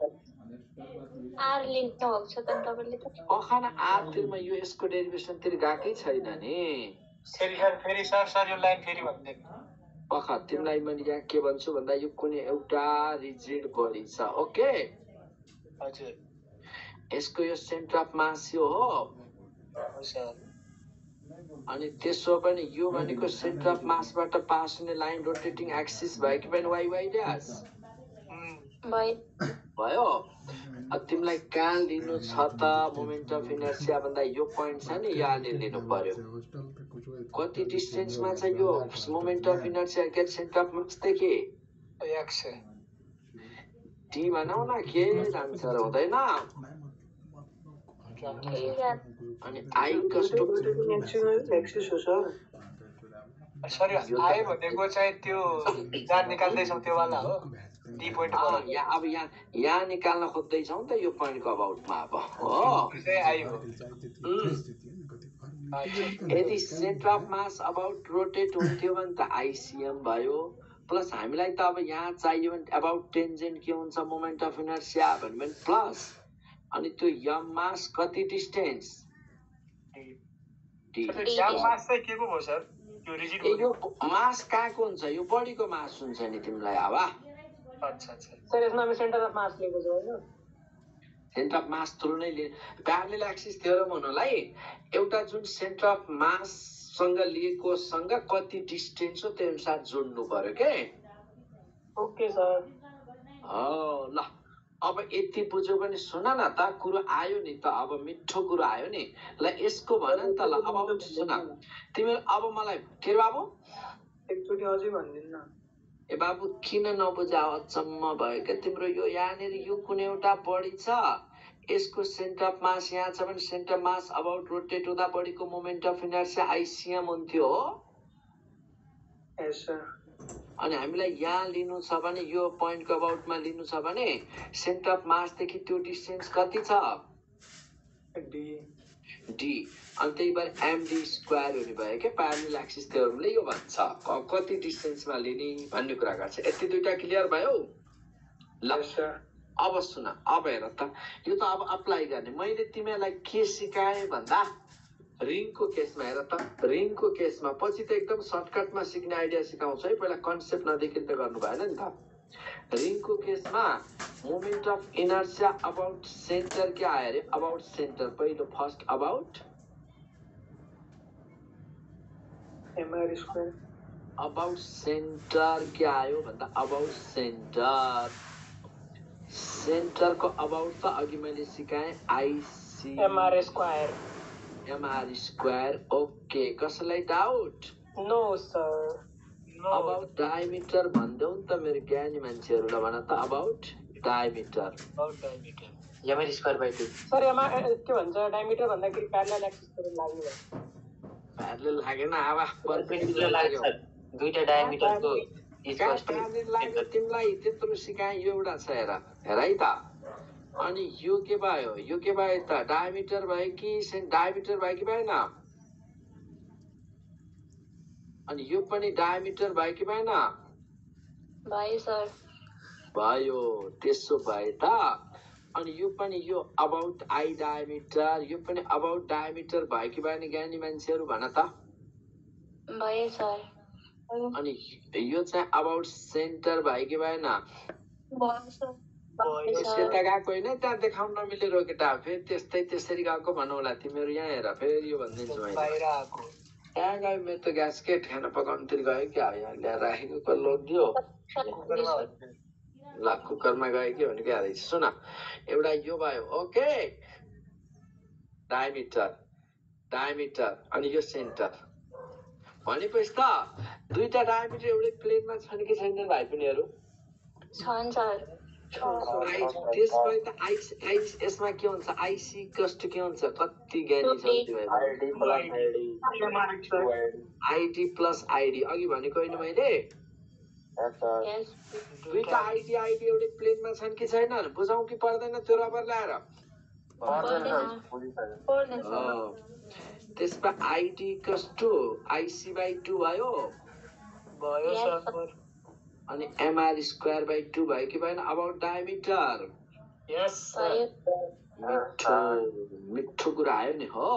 Speaker 1: आर लिन्नु भएको छ त तपाईँले त?
Speaker 2: पखान आरतिरमा यो यसको डेरिभेसनतिर गएकै छैन नि।
Speaker 4: फेरि सर यो लाइन फेरि भनिदिनु।
Speaker 2: पख तिमीलाई मैले यहाँ के भन्छु भन्दा यो कुनै एउटा रिजिड बडी छ, ओके?
Speaker 4: हजुर।
Speaker 2: यसको यो सेन्टर अफ मास यो हो। अनि त्यसो पनि यो भनेको सेन्टर अफ मासबाट पास हुने लाइन रोटेटिङ एक्सिस भयो कि भएन? वाइ वाइ ड्यास भयो। अब तिमीलाई कहाँ लिनु छ त मोमेन्ट अफ इनर्सिया भन्दा यो पोइन्ट छ नि, यहाँले लिनु पर्यो। कति डिस्टेन्समा छ यो मोमेन्ट अफ इनर्सिया के सेन्टर अफ मासदेखि?
Speaker 4: एक्स
Speaker 2: डी भनौ न, के जान्छ र हुँदैन?
Speaker 7: ठीक है।
Speaker 2: अनि आई कस्तो
Speaker 7: एक्सिस हो सर। सर आयो भनेको चाहिँ त्यो जहाँ निकाल्दैछौँ त्यो वाला हो डी पोइन्ट
Speaker 2: यहाँ निकाल्न खोज्दैछौँ त यो पोइन्टको अबाउटमा अब हो
Speaker 7: आयो
Speaker 2: यदि centre of mass about rotate हुन्थ्यो भने त आइसिएम भयो प्लस हामीलाई त अब यहाँ चाहियो भने अबाउट टेन्जेन्ट के हुन्छ मोमेन्ट अफ इनर्सिया भन्यो भने प्लस अनि त्यो यम मास कति डिस्टेन्स
Speaker 7: मास चाहिँ के को भयो सर त्यो रिजिड
Speaker 2: यो मास कहाँको हुन्छ यो बडीको मास हुन्छ नि तिमीलाई अब
Speaker 7: अच्छा अच्छा
Speaker 6: सर यसमा हामी सेन्टर अफ मास लिएको छौँ होइन
Speaker 2: सेन्टर अफ मास थ्रु नै प्यारलल एक्सिस थ्योरम हुनलाई एउटा जुन सेन्टर अफ मास सँग लिएको सँग कति डिस्टेन्स हो त्यो अनुसार जोड्नु पर्यो के
Speaker 6: ओके सर
Speaker 2: ल अब यति बुझ्यो भने सुन न त कुरो आयो नि त अब मिठो कुरो आयो नि ल यसको भन नि त ल अब सुन तिमीहरू अब मलाई के बाबु
Speaker 6: एकचोटि अझै भनिदिनु न
Speaker 2: ए बाबु किन नबुझा अचम्म भयो क्या तिम्रो यो यहाँनिर यो कुनै एउटा बडी छ यसको सेन्टर अफ मास यहाँ छ भने centre of mass about rotate हुँदा बडीको मोमेन्ट अफ इनर्सिया आइसिएम हुन्थ्यो हो
Speaker 6: यस सर
Speaker 2: अनि हामीलाई यहाँ लिनु छ भने यो पोइन्टको अबाउटमा लिनु छ भने सेन्टर अफ मासदेखि त्यो डिस्टेन्स कति छ डी अनि त्यही भएर एमडी स्क्वायर हुने भयो क्या प्यारलल एक्सिस थ्योरमले यो भन्छ कति डिस्टेन्समा लिने भन्ने कुरा गर्छ यति दुईटा क्लियर भयो ल अब सुन अब हेर त यो त अब अप्लाई गर्ने मैले तिमीलाई के सिकाएँ भन्दा रिङको केसमा हेर त रिङको केसमा पछि त एकदम सर्टकटमा सिक्ने आइडिया सिकाउँछु है पहिला कन्सेप्ट नदेखि त गर्नु भएन नि त रिङको केसमा moment of inertia about centre के आयो अरे अबाउट सेन्टर पहिलो first about
Speaker 6: MR square
Speaker 2: about centre के आयो भन्दा अबाउट सेन्टर सेन्टरको अबाउट त अघि मैले सिकाएँ IC
Speaker 6: MR square
Speaker 2: MR square okay कसैलाई doubt
Speaker 6: no sir
Speaker 2: about diameter भन्देऊ नि त मेरो ज्ञानी मान्छेहरूलाई भन त about diameter
Speaker 4: MR square by 2
Speaker 6: sir MR के भन्छ डायमिटर भन्दाखेरि प्यारलल एक्सिस थ्योरम लाग्यो
Speaker 2: प्यारलल लागेन अब
Speaker 4: परपेन्डिकुलर लाग्यो दुईटा डायमिटरको
Speaker 2: लाग्यो तिमीलाई त्यत्रो सिकाएँ यो एउटा छ हेर हेर है त अनि यो के भयो त डायमिटर भयो कि डायमिटर भयो कि भएन अनि यो पनि डायमिटर भयो कि भएन
Speaker 1: भयो सर
Speaker 2: भयो त्यसो भए त अनि यो पनि यो अबाउट आई डायमिटर यो पनि अबाउट डायमिटर भयो कि भएन ज्ञानी मान्छेहरू भन त
Speaker 1: भयो सर
Speaker 2: अनि यो चाहिँ अबाउट सेन्टर भयो कि भएन
Speaker 1: भयो सर
Speaker 2: त्यता गएको होइन त्यहाँ देखाउन नमिलेर केटा फेरि त्यस्तै त्यसरी गएको भनौँ होला तिमीहरू यहाँ हेर फेरि यो भनिदिन्छु मैले त्यहाँ गयो मेरो त ग्यासकेट खाना पकाउनुतिर गयो क्या यहाँ ल्याएर राखेको कसले लगिदियो ल कुकरमा गयो कि भने क्या रहेछ सुन एउटा यो भयो ओके डायमिटर अनि यो सेन्टर भनेपछि त दुईटा डायमिटर एउटै प्लेनमा छन् कि छैनन् भाइ पिनीहरू
Speaker 1: छन् सर
Speaker 2: त्यसमा त आइस यसमा के हुन्छ आइसी कस्ट के हुन्छ कति ज्ञानी छ आइडी प्लस आइडी अघि भनेको होइन मैले दुईटा आइडी एउटै प्लेनमा छन् कि छैनन् बुझाउँ कि पर्दैन त्यो रबर ल्याएर त्यसमा आइडी कस्ट आइसी बाई 2 भयो अनि एमआर स्क्वायर बाई 2 भयो कि भएन अबाउट डायमिटर मिठो कुरा आयो नि हो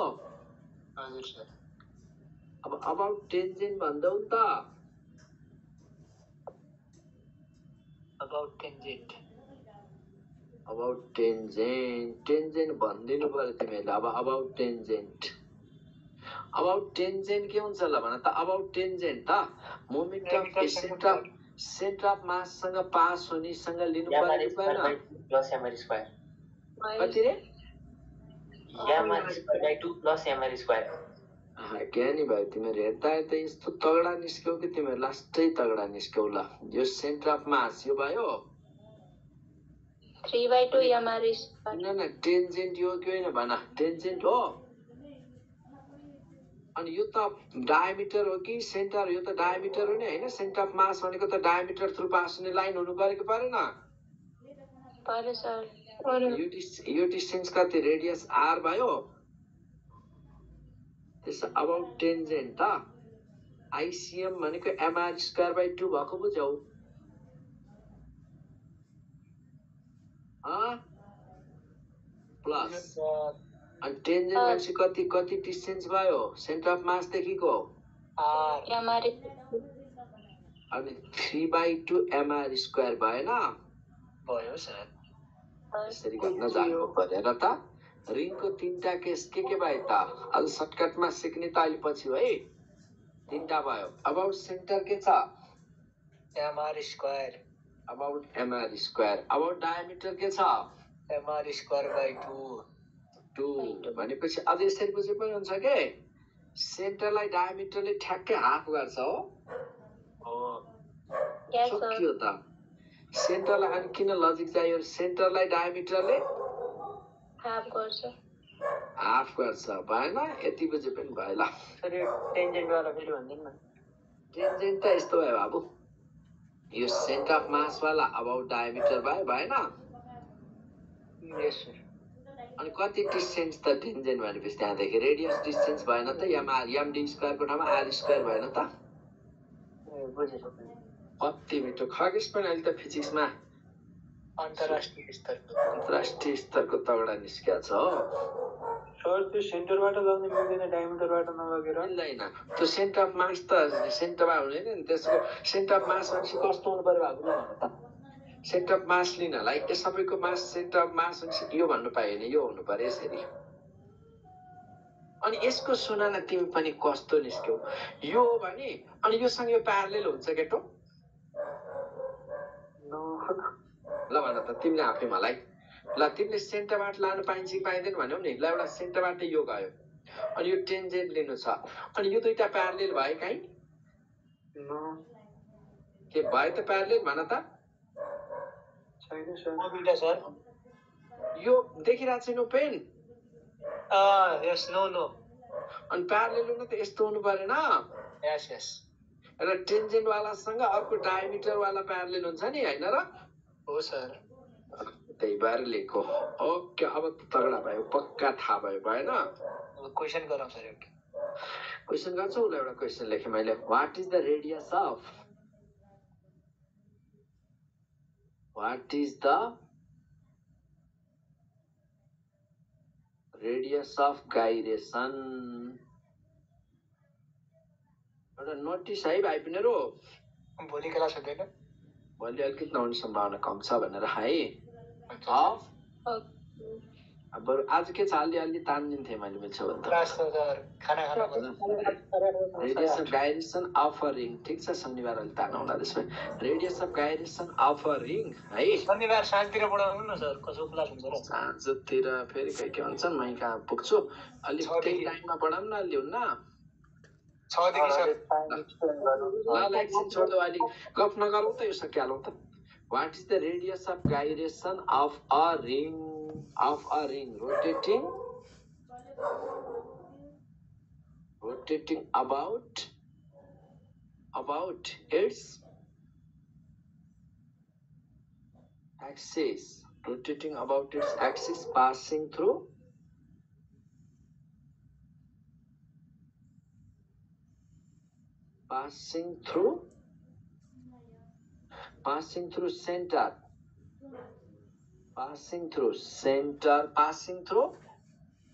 Speaker 2: अब अबाउट टेन्जेन्ट भन्दैौ त अबाउट टेन्जेन्ट भनिदिनु पर्यो तिमीहरूले अब अबाउट टेन्जेन्ट के हुन्छ ल भन त अबाउट टेन्जेन्ट त मोमेन्ट अफ सेन्टर अफ माससँग पास हुनेसँग लिनु पर्यो भएन
Speaker 4: प्लस एमआर स्क्वायर
Speaker 2: कति रे
Speaker 4: MR square by 2 plus MR square
Speaker 2: ज्ञानी भाइ तिमीहरू हेर्दा हेर्दा यस्तो तगडा निस्क्यौ कि तिमीहरू लास्टै तगडा निस्क्यौ ल यो सेन्टर अफ मास यो भयो
Speaker 1: 3/2 एमआर स्क्वायर
Speaker 2: न टेन्जेन्ट यो के होइन भन टेन्जेन्ट हो अनि यो त डायमिटर हो कि सेन्टर? यो त डायमिटर हो नि हैन? सेन्टर अफ मास भनेको त डायमिटर थ्रु पास हुने लाइन हुनु पर्यो कि परेन?
Speaker 1: पर्यो सर।
Speaker 2: यो डिस्टेन्स कति? रेडियस आर भयो। त्यसो अबाउट टेन्जेन्ट त आइसिएम भनेको एमआर स्क्वायर बाई 2 भएको बुझ्यौ? प्लस अनि टेन्जेन्ट भनेपछि कति कति डिस्टेन्स भयो सेन्टर अफ मास देखिको? अनि 3/2 एमआर स्क्वायर भएन?
Speaker 4: भयो सर।
Speaker 2: यसरी गर्न जानु परेर त। रिङको तीनटा केस के भयो त? अझ सर्टकटमा सिक्ने त अहिले पछि हो है। तीनटा भयो। अबाउट सेन्टर के छ?
Speaker 4: MR square.
Speaker 2: About MR square. About diameter के छ?
Speaker 4: एमआर स्क्वायर बाई
Speaker 2: 2 भनेपछि अझ यसरी बुझे पनि हुन्छ के? सेन्टरलाई डायमिटरले ठ्याक्कै हाफ गर्छ हो। सक्यो त। सेन्टरलाई अनि किन लजिक चाहियो? सेन्टरलाई डायमिटरले हाफ गर्छ भएन? यति बुझे पनि भयो ल।
Speaker 4: सर यो टेन्जेन्ट वाला फेरि भन्दिनु न।
Speaker 2: टेन्जेन्ट त यस्तो भयो बाबु। यो सेन्टर अफ मास वाला अबाउट डायमिटर भयो भएन?
Speaker 4: यस सर।
Speaker 2: अनि कति डिस्टेन्स त टेन्जेन्ट भनेपछि त्यहाँदेखि रेडियस डिस्टेन्स भएन त? एमडी स्क्वायरको ठाउँमा आर स्क्वायर भएन त?
Speaker 4: बुझेँ।
Speaker 2: कति मिठो खगेश पनि अहिले त फिजिक्समा अन्तर्राष्ट्रिय स्तरको तगडा निस्किया छ हो।
Speaker 6: सर त्यो सेन्टरबाट लग्ने मिल्दैन डायमिटरबाट नलगेर?
Speaker 2: मिल्दैन। त्यो सेन्टर अफ मास त सेन्टरमा हुँदैन नि। त्यसको सेन्टर अफ मास भनेपछि कस्तो हुनु पर्यो बाबु ल भन त? सेन्टर अफ मास लिनलाई यो सबैको मास सेन्टर अफ मास भनेपछि यो भन्नु पाएन, यो हुनु पर्यो यसरी। अनि यसको सुन न तिमी पनि कस्तो निस्क्यौ? यो हो भने अनि योसँग यो प्यारलेल हुन्छ केटो? ल भन त तिमीले आफै मलाई। ल तिमीले सेन्टरबाट लानु पाइन्छ कि पाइँदैन भन्यौ नि। ल एउटा सेन्टरबाट यो गयो अनि यो टेन्जेन्ट लिनु छ अनि यो दुईटा प्यारलेल भयो काहीँ? के भयो त प्यारलेल भन त?
Speaker 6: छैन सर।
Speaker 4: दुईटा सर।
Speaker 2: यो देखिरहेको छैन पेन?
Speaker 4: यस नो नो।
Speaker 2: अनि प्यारलेल हुनु त यस्तो हुनु परेन?
Speaker 4: यस यस।
Speaker 2: र टेन्जेन्ट वालासँग अर्को डायमिटर वाला प्यारलेल हुन्छ नि हैन र?
Speaker 4: हो सर।
Speaker 2: त्यही भएर लेखो। ओके अब त तगडा भयो, पक्का थाहा भयो भएन?
Speaker 4: अब क्वेसन गरौँ सर एउटा।
Speaker 2: क्वेसन गर्छौ? ल एउटा क्वेसन लेखेँ मैले। What is the radius of gyration? एउटा नोटिस है भाइ पिनेरो।
Speaker 4: भोलि क्लास हुँदैन?
Speaker 2: भोलि अलिकति नहुने सम्भावना कम छ भनेर है। अब आज के छ? अलि तानिदिन्थेँ मैले मिल्छ भने त।
Speaker 4: खाना
Speaker 2: radius of gyration of a ring. ठिक छ शनिबार अलि तानौँला त्यसमा। Radius of gyration of a ring है।
Speaker 4: शनिबार साँझतिर पढाउनु न सर। कसो क्लास हुन्छ र?
Speaker 2: साँझतिर फेरि के भन्छ मै कहाँ पुग्छु। अलिक त्यही टाइममा पढाउँ न अलि हुन्न?
Speaker 4: 6 देखि सर।
Speaker 2: ल एकछिन छोड्दो, अलिक गफ नगरौँ त, यो सकिहालौँ त। What is the radius of gyration of a ring rotating about its axis, passing through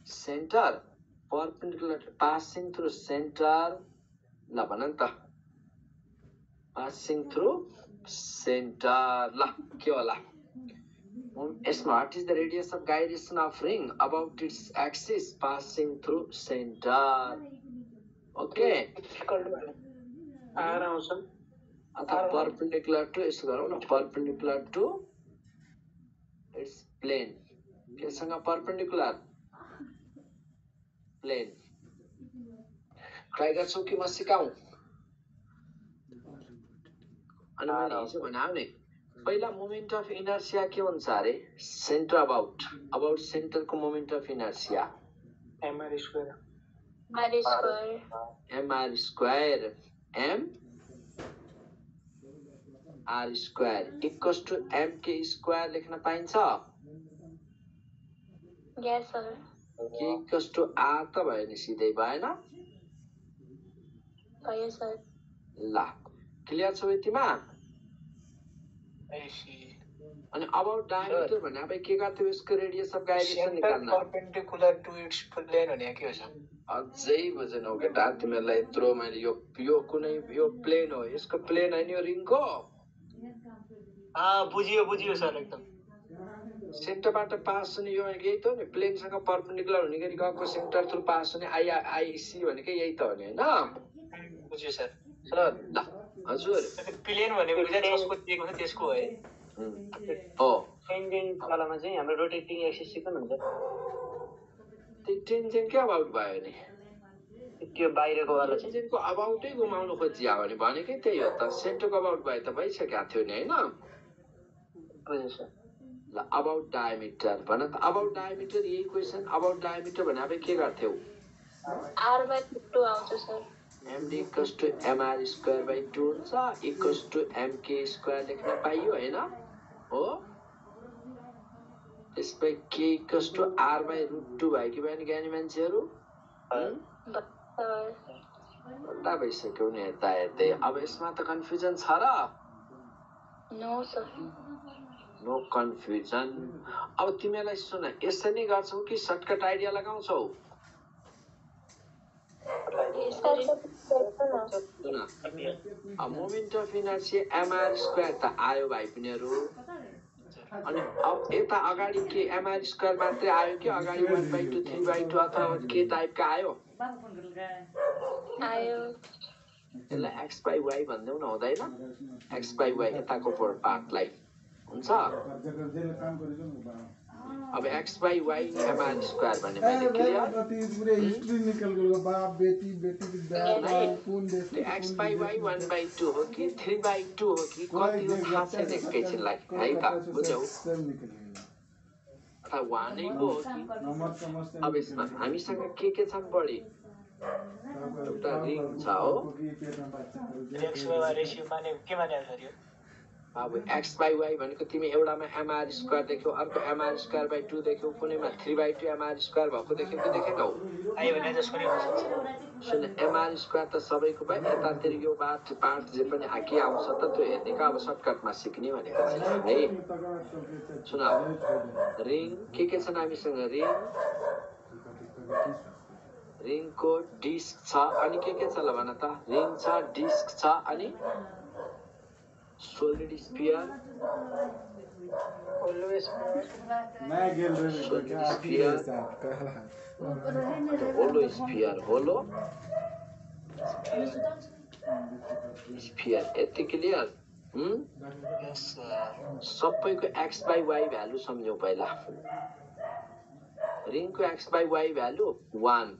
Speaker 2: center, perpendicular, passing through center. ल भन नि त। passing through center। ल के होला यसमा? what is the radius of gyration of ring about its axis passing through center? Okay
Speaker 6: आएर आउँछ
Speaker 2: अथवा perpendicular to, यसो गरौँ न, perpendicular to its plane। केसँग perpendicular? प्लेन। ट्राई गर्छौ कि म सिकाउँ? अनि मैले हिजो भने नि पहिला मोमेन्ट अफ इनर्सिया के हुन्छ अरे? सेन्टर अबाउट सेन्टरको moment of inertia
Speaker 6: MR square.
Speaker 1: R square
Speaker 2: MR square M R square equals to MK square लेख्न पाइन्छ
Speaker 1: यस सर
Speaker 2: के इक्वल्स टु आर त भयो नि सिधै भएन
Speaker 1: भयो सर
Speaker 2: ल क्लियर छ यतिमा अनि अबाउट डायमिटर भने अब के गर्थ्यो यसको रेडियस अफ गाइरेसन निकाल्न
Speaker 7: परपेंडिकुलर टु इट्स प्लेन भने के हो सर
Speaker 2: अझै बुझेनौ केटा तिमीहरूलाई यत्रो मैले यो कुनै यो प्लेन हो यसको प्लेन हैन यो रिङको
Speaker 7: बुझियो सर एकदम
Speaker 2: सेन्टरबाट पास हुने यो यही त हो नि प्लेनसँग परपेन्डिकुलर हुने गरी गएको सेन्टर थ्रु पास हुने आइसी भनेको यही त हो नि हैन
Speaker 7: बुझ्यो सर
Speaker 2: ल हजुर
Speaker 7: प्लेन भनेको चाहिँ जसको दिएको छ त्यसको है
Speaker 2: हो
Speaker 4: टेन्जेन्ट वालामा चाहिँ हाम्रो रोटेटिङ एक्सिस चाहिँ कुन हुन्छ
Speaker 2: त्यो टेन्जेन्ट के अबाउट भयो नि
Speaker 4: त्यो बाहिरको वाला चाहिँ
Speaker 2: टेन्जेन्टको अबाउटै घुमाउनु खोजिया भने भनेकै त्यही हो त सेन्टरको अबाउट भए त भइसकेको थियो नि हैन
Speaker 4: बुझ्यो सर
Speaker 2: ल अबाउट डायमिटर भन त अबाउट डायमिटर यही क्वेसन अबाउट डायमिटर भने अब के गर्थ्यौ
Speaker 1: r/2 आउँछ sir
Speaker 2: md equals to mr square by 2 हुन्छ इक्वल्स टु mk स्क्वायर लेख्न पाइयो हैन हो त्यसपछि k इक्वल्स टु r/√2 भयो कि भएन ज्ञानी मान्छेहरू बल्ल भइसक्यो नि यता हेर्दै अब यसमा त कन्फ्युजन छ र
Speaker 1: नो सर
Speaker 2: नो कन्फ्युजन अब तिमीलाई सुन यसै नै गर्छौ कि सर्टकट आइडिया लगाउँछौ सुन अब moment of inertia mr square त आयो भाइ पिनीहरू अनि अब यता अगाडि के mr स्क्वायर मात्रै आयो कि अगाडि 1/2 3/2 अथवा के टाइपका आयो
Speaker 1: आयो
Speaker 2: यसलाई x बाइ y भन्दै न हुँदैन x बाइ y यताको पार्टलाई हुन्छ अब x by y mr square भने मैले क्लियर
Speaker 5: हिस्ट्री निकल गयो बाप बेटी बेटी
Speaker 2: त्यो x बाइ y 1/2 हो कि 3/2 हो कि कति हो थाहा छैन एकैछिनलाई है त बुझ्यौ अथवा वानैको हो कि अब यसमा हामीसँग के छन् बढी एउटा रिङ छ हो
Speaker 7: रेसियो माने के माने सर यो
Speaker 2: अब x बाइ y भनेको तिमी एउटामा mr स्क्वायर देख्यौ अर्को mr स्क्वायर बाइ 2 देख्यौ कुनैमा 3/2 mr स्क्वायर भएको देख्यौ कि देखेनौ
Speaker 7: आयो भने जसको नि हुन्छ
Speaker 2: सुन mr स्क्वायर त सबैको भयो यतातिर यो पार्ट जे पनि आके आउँछ त त्यो हेर्ने का अब सर्टकटमा सिक्ने भनेको चाहिँ है सुन रिङ के छन् हामीसँग रिङको डिस्क छ अनि के छ ल भन त रिङ छ डिस्क छ अनि सोलिड स्फियर होलो स्फियर यति क्लियर सबैको x बाइ y भ्यालु सम्झौ पहिला रिङको x बाइ y भ्यालु 1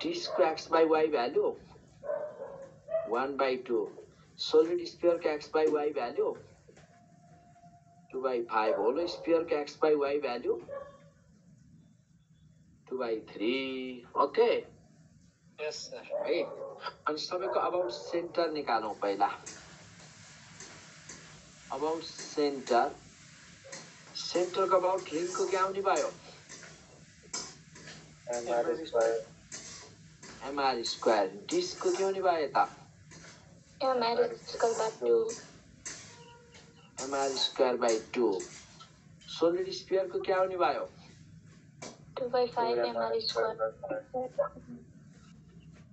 Speaker 2: डिस्कको x by y value 1/2 solid sphere को x by y value 2/5 hollow sphere को x by y value 2/3 okay
Speaker 7: yes sir
Speaker 2: है अनि सबैको अबाउट सेन्टर निकालौं पहिला अबाउट सेन्टरको अबाउट रिङको के आउने भयो mr स्क्वायर डिस्कको के आउने भयो यता mr square by 2 solid sphere को क्या आउने भयो
Speaker 1: 2/5 mr स्क्वायर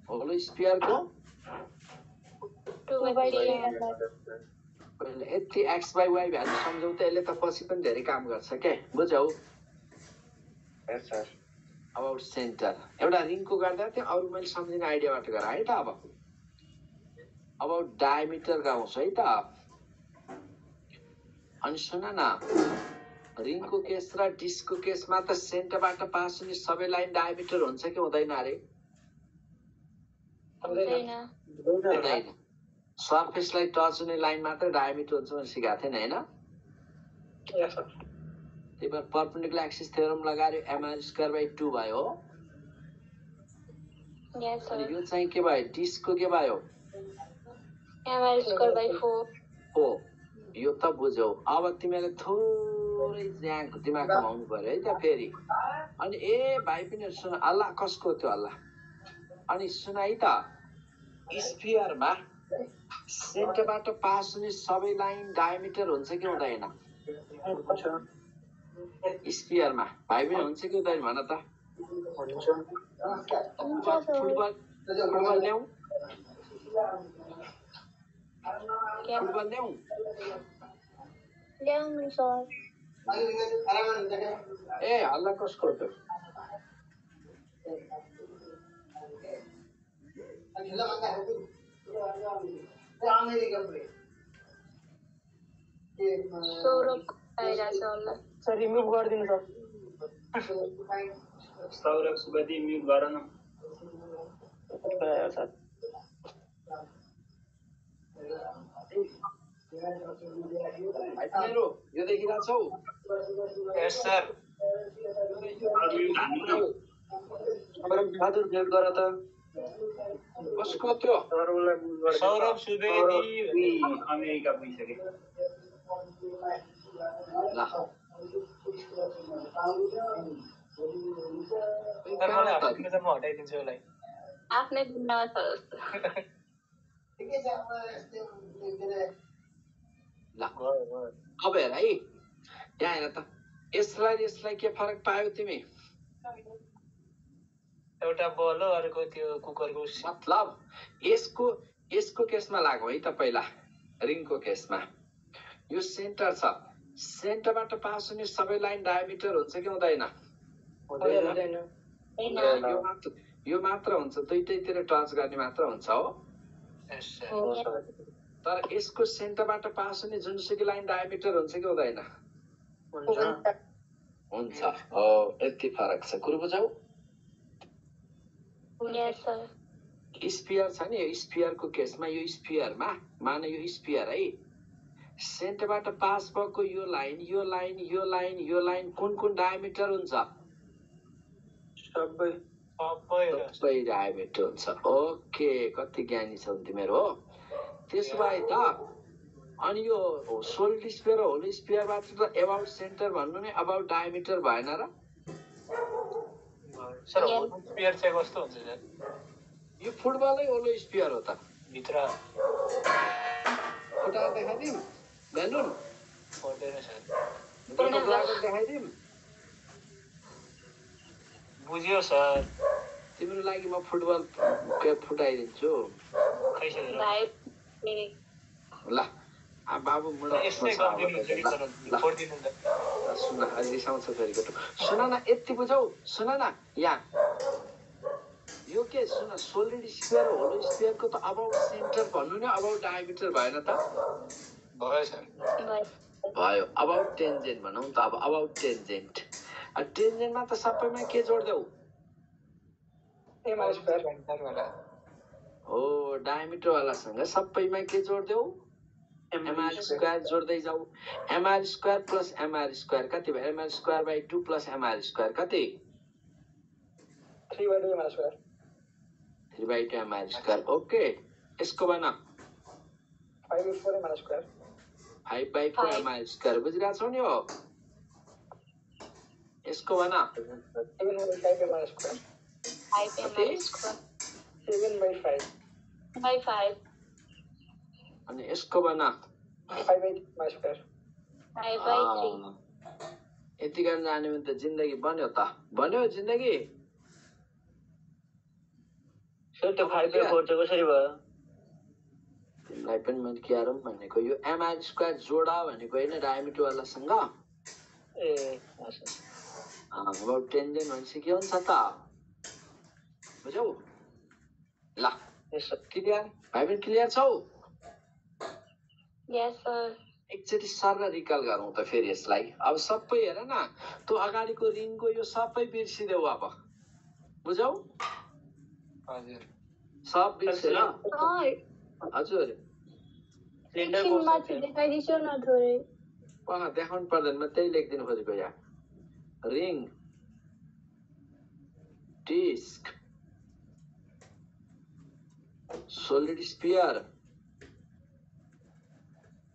Speaker 2: होलो स्फियर को
Speaker 1: 2/3
Speaker 2: पहिले यति x बाइ y भ्यालु सम्झौ त यसले त पछि पनि धेरै काम गर्छ के बुझ्यौ
Speaker 3: यस सर
Speaker 2: अबाउट सेन्टर एउटा रिङको गर्दा थियो अरु मैले सम्झिने आइडियाबाट गराए है त अब अबाउट डायमिटर गाउँछ है त अनि सुन न रिङको केस र डिस्कको केसमा त सेन्टरबाट पास हुने सबै लाइन डायमिटर हुन्छ कि हुँदैन अरे हुँदैन सर्फेसलाई टच हुने लाइन मात्र डायमिटर हुन्छ भनेर सिकाएको थिएन हैन
Speaker 7: यस सर
Speaker 2: त्यही भएर परपेन्डिकुलर एक्सिस थ्योरम लगाएर mr स्क्वायर बाइ 2 भयो
Speaker 1: Yes,
Speaker 2: अनि
Speaker 1: sir.
Speaker 2: यो चाहिँ के भयो डिस्कको के भयो
Speaker 1: MR square by 4.
Speaker 2: हो यो त बुझ्यौ अब तिमीले थोरै दिमागमा आउनु पर्यो है त फेरि अनि ए भाइ पनि सुन हल्ला कसको त्यो हल्ला अनि सुन है त स्फियरमा सेन्टरबाट पास हुने सबै लाइन डायमिटर हुन्छ कि हुँदैन स्फियरमा भाइ पनि हुन्छ कि हुँदैन भन त फुटबल ल्याउँ फुटबल ल्याउँ
Speaker 1: ल्याउनु सर
Speaker 2: ए हल्ला कसको त्यो
Speaker 1: सौरभ आइरहेछ होला
Speaker 6: सर रिमुभ गरिदिनु
Speaker 4: सौरभ सुवेदी म्युट गर न
Speaker 6: सर
Speaker 2: भाइ मेरो यो देखिरहेको छौ
Speaker 7: यस सर
Speaker 4: म्युट हान्नु न
Speaker 6: बहादुर म्युट गर त
Speaker 2: कसको त्यो
Speaker 6: सरलाई म्युट गर
Speaker 7: सौरभ सुवेदी
Speaker 4: अमेरिका पुगिसके
Speaker 2: ल
Speaker 7: सर मलाई हटाइदिनु त म हटाइदिन्छु यसलाई
Speaker 1: आफ्नै भिन्न छ
Speaker 2: ल अब हेर है यहाँ हेर त यसलाई के फरक पायो तिमी
Speaker 7: एउटा बल हो अर्को त्यो कुकरको
Speaker 2: मतलब यसको केसमा लागौ है त पहिला रिङको केसमा यो सेन्टर छ सेन्टरबाट पास हुने सबै लाइन डायमिटर हुन्छ कि हुँदैन यो मात्र हुन्छ दुईटैतिर टच गर्ने मात्र हुन्छ हो
Speaker 7: यस सर
Speaker 2: तर यसको सेन्टरबाट पास हुने जुनसुकै लाइन डायमिटर हुन्छ कि हुँदैन हुन्छ हो यति फरक छ कुरो बुझौ
Speaker 1: Yes, sir.
Speaker 2: स्फियर छ नि यो स्फियरको केसमा यो स्फियरमा मान यो स्फियर है सेन्टरबाट पास भएको यो लाइन कुन डायमिटर हुन्छ सबै डायमिटर हुन्छ ओके कति ज्ञानी छौ तिमीहरू हो त्यसो भए त अनि यो सोलिड स्फियर र होल स्फियरबाट त एबाउट सेन्टर भन्नु नै अबाउट डायमिटर भएन र
Speaker 7: सर होल स्फियर चाहिँ कस्तो हुन्छ सर
Speaker 2: यो फुटबलै होलो स्फियर हो त
Speaker 7: भित्र
Speaker 2: खुट्टा देखाइदिउँ बेलुन
Speaker 7: पर्दैन सर
Speaker 2: देखाइदिउँ
Speaker 7: बुझ्यो सर
Speaker 2: तिम्रो लागि म फुटबल फुटाइदिन्छु
Speaker 7: खै सर
Speaker 1: भाइ
Speaker 2: ल बाबु मुडा
Speaker 7: यस्तै गरिदिनु हुन्छ कि सर छोडिदिनु त
Speaker 2: सुन अहिले रिसाउँछ फेरि केटो सुन न यति बुझौ सुन न यहाँ यो के सुन सोलिड स्फियर होलो स्फियरको त अबाउट सेन्टर भन्नु नै अबाउट डायमिटर भएन त
Speaker 7: भयो सर
Speaker 2: भयो अबाउट टेन्जेन्ट भनौँ त अब अबाउट टेन्जेन्ट टेन्जेन्टमा त सबैमा के जोड्देऊ
Speaker 6: एमआर स्क्वायर
Speaker 2: हो डायमिटर वालासँग सबैमा के जोड्देऊ एमआर स्क्वायर जोड्दै जाऊ MR square plus MR square कति भयो MR square by 2 plus MR square कति
Speaker 6: 3/2 MR square
Speaker 2: 3/2 MR square okay यसको बना
Speaker 6: 5/4 एमआर स्क्वायर
Speaker 2: 5/4 एमआर स्क्वायर बुझिरहेको छौ नि हो यसको बना
Speaker 6: 7/5 MR square
Speaker 1: 5 MR square
Speaker 6: 7/5
Speaker 1: by 5
Speaker 2: अनि यसको बना
Speaker 6: 5/8 एमआर स्क्वायर
Speaker 1: 5 by 3
Speaker 2: यति गर्न जाने भने त जिन्दगी बन्यो जिन्दगी
Speaker 4: सर त्यो 5/4 चाहिँ कसरी भयो
Speaker 2: तिमीलाई पनि मैले के आरौँ भनेको यो एमआर स्क्वायर जोडा भनेको होइन डायमिटर वालासँग
Speaker 4: ए
Speaker 2: अब टेन्जेन्ट भनेपछि के हुन्छ त बुझौ ल क्लियर भाइ पनि क्लियर छौ
Speaker 1: Yes, sir.
Speaker 2: एकचोटि सर रिकल गरौँ त फेरि यसलाई अब सबै हेर न त्यो अगाडिको रिङको यो सबै बिर्सिदेऊ अब बुझौ
Speaker 7: हजुर
Speaker 2: सब बिर्सेर
Speaker 1: Sir,
Speaker 2: हजुर
Speaker 1: एकछिन माथि देखाइदिन्छु न थोरै
Speaker 2: देखाउनु पर्दैन म त्यही लेखिदिनु खोजेको यहाँ ring disc solid sphere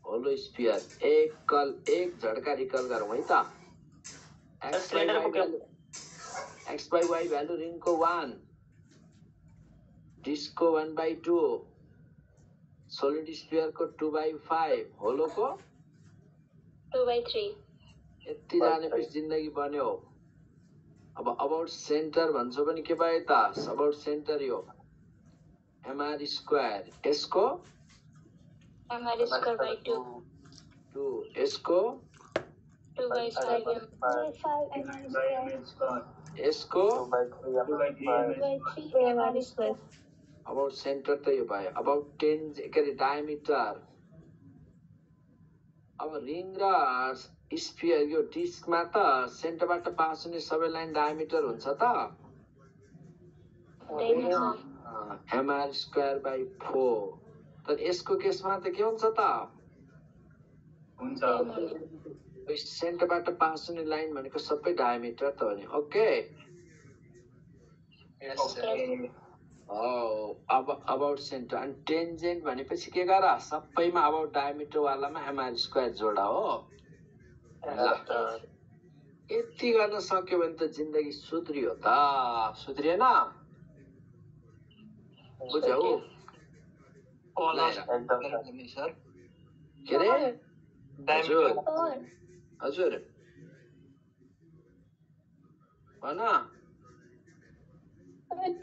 Speaker 2: hollow sphere एक झटका रिकल गरौँ है त एक्स बाई वाई भ्यालु रिङको 1 डिस्कको 1/2 सोलिड स्फियरको 2/5 होलोको
Speaker 1: 2/3
Speaker 2: यति जानेपछि जिन्दगी बन्यो अब अबाउट सेन्टर भन्छौ पनि के भयो त अबाउट सेन्टर यो mr स्क्वायर यसको
Speaker 1: mr square by 2
Speaker 2: यसको
Speaker 1: 2/5
Speaker 2: यसको
Speaker 1: 2/3 mr square
Speaker 2: अबाउट सेन्टर त यो भयो अबाउट 10 के अरे डायमिटर अब रिङ र स्फियर यो डिस्कमा त सेन्टरबाट पास हुने सबै लाइन डायमिटर हुन्छ त mr स्क्वायर बाई 4 तर यसको केसमा त के हुन्छ त
Speaker 7: हुन्छ
Speaker 2: सेन्टरबाट पास हुने लाइन भनेको सबै डायमिटर त हो नि ओके अब अबाउट सेन्टर अनि टेन्जेन्ट भनेपछि के गर सबैमा अबाउट डायमिटर वालामा mr स्क्वायर जोडा हो ल यति गर्न सक्यो भने त जिन्दगी सुध्रियो त सुध्रिएन बुझ्यौ
Speaker 7: सर
Speaker 2: के रे हजुर हजुर भन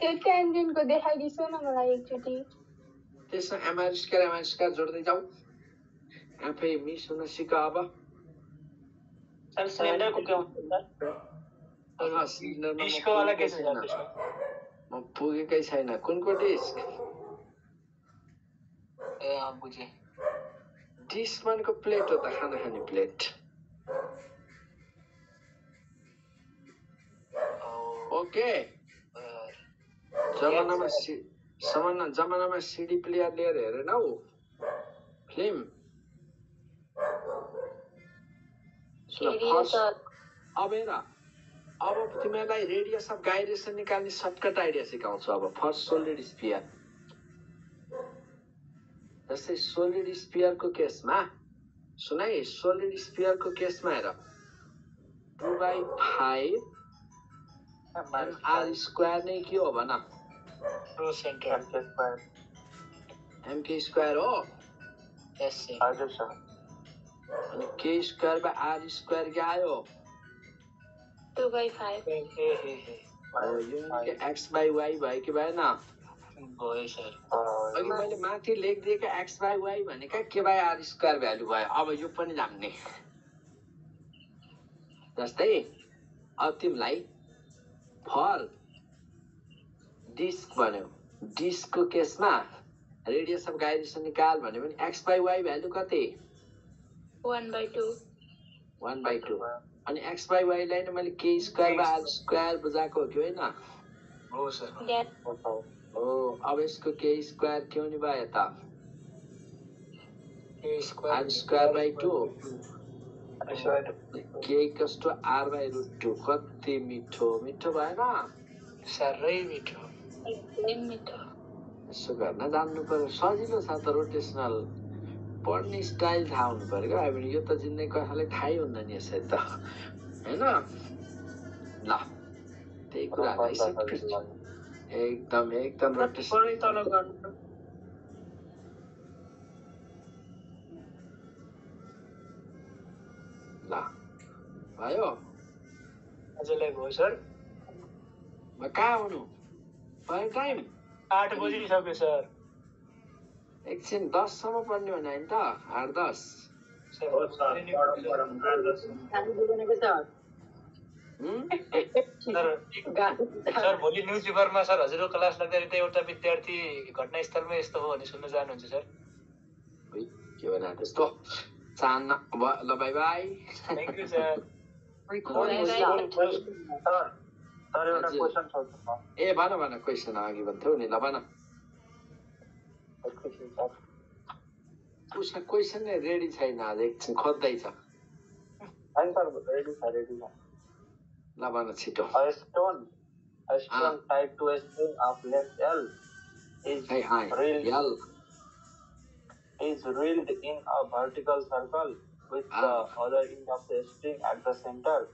Speaker 1: त्यो टेन्जेन्टको देखाइदिसो न मलाई एकचोटि
Speaker 2: त्यसमा mr स्क्वायर जोड्दै जाऊ आफै मिस हुन सिक अब
Speaker 4: सर सिलिन्डरको के हुन्छ सर
Speaker 7: डिस्को वाला के छ सर
Speaker 2: म पुगेकै छैन कुनको डिस्क
Speaker 7: ए बुझे
Speaker 2: डिस्क भनेको प्लेट हो त खाना खाने प्लेट ओके जमानामा सिडी प्लेयर लिएर हेरेनौ फिल्म अब हेर अब तिमीलाई रेडियस अफ गाइरेसन निकाल्ने सर्टकट आइडिया सिकाउँछु अब फर्स्ट सोलिड स्फियर जस्तै सोलिड स्फियरको केसमा सुन है सोलिड स्फियरको केसमा हेर 2/5 mr स्क्वायर नै के हो भन
Speaker 7: प्रो सेन्टर
Speaker 2: mk स्क्वायर हो
Speaker 7: यस
Speaker 3: हजुर सर
Speaker 2: अनि k square by r square के आयो
Speaker 1: 2/5
Speaker 7: हे
Speaker 2: यो x बाइ y भयो कि भएन
Speaker 7: भयो सर
Speaker 2: अघि मैले माथि लेखिदिएका x बाइ y भनेका के बाइ r स्क्वायर भ्यालु भयो अब यो पनि जान्ने जस्तै अब तिमीलाई फर डिस्क भन्यो डिस्कको केसमा रेडियस अफ गाइरेसन निकाल भन्यो भने x बाइ y भ्यालु कति
Speaker 1: 1/2
Speaker 2: 1/2 अनि x बाइ y लाई नै मैले k square by r square बुझाएको हो कि होइन
Speaker 7: हो सर
Speaker 2: हो अब यसको k स्क्वायर के हुने भयो त
Speaker 7: A square
Speaker 2: r square by 2 k equals to r by √2 कति मिठो मिठो भएन
Speaker 7: साह्रै मिठो
Speaker 1: एकदम मिठो
Speaker 2: यसो गर्न जान्नु पर्यो सजिलो छ त रोटेसनल पढ्ने स्टाइल थाहा हुनु पर्यो क्या अब यो त जिन्दगी कसैलाई थाहै हुँदैन यसरी त होइन ल त्यही कुरा एकदम रोटेसन
Speaker 4: तल गर्नु
Speaker 2: ल भयो
Speaker 7: आजलाई भयो सर
Speaker 2: कहाँ हुनु भयो टाइम
Speaker 7: 8 बजिसक्यो सर
Speaker 2: एकछिन 10 सम्म पढ्ने भने होइन त 8-10
Speaker 7: सर भोलि न्युज पेपरमा सर हजुरको क्लास लाग्दाखेरि त एउटा विद्यार्थी घटनास्थलमा यस्तो हो भने सुन्न चाहनुहुन्छ सर
Speaker 2: के भन त्यस्तो चाहन्न ल by by
Speaker 7: thank you sir
Speaker 3: sir एउटा क्वेसन सोध्नु म
Speaker 2: ए भन क्वेसन अघि भन्थ्यौ नि ल भन उसको क्वेसन नै रेडी छैन आज एकछिन खोज्दैछ
Speaker 3: होइन सर रेडी छ
Speaker 2: ल भन छिटो
Speaker 3: A stone type to a string of length L is
Speaker 2: Hey, hi.
Speaker 3: reeled
Speaker 2: Yell.
Speaker 3: in a vertical circle with the other end of the string at the center.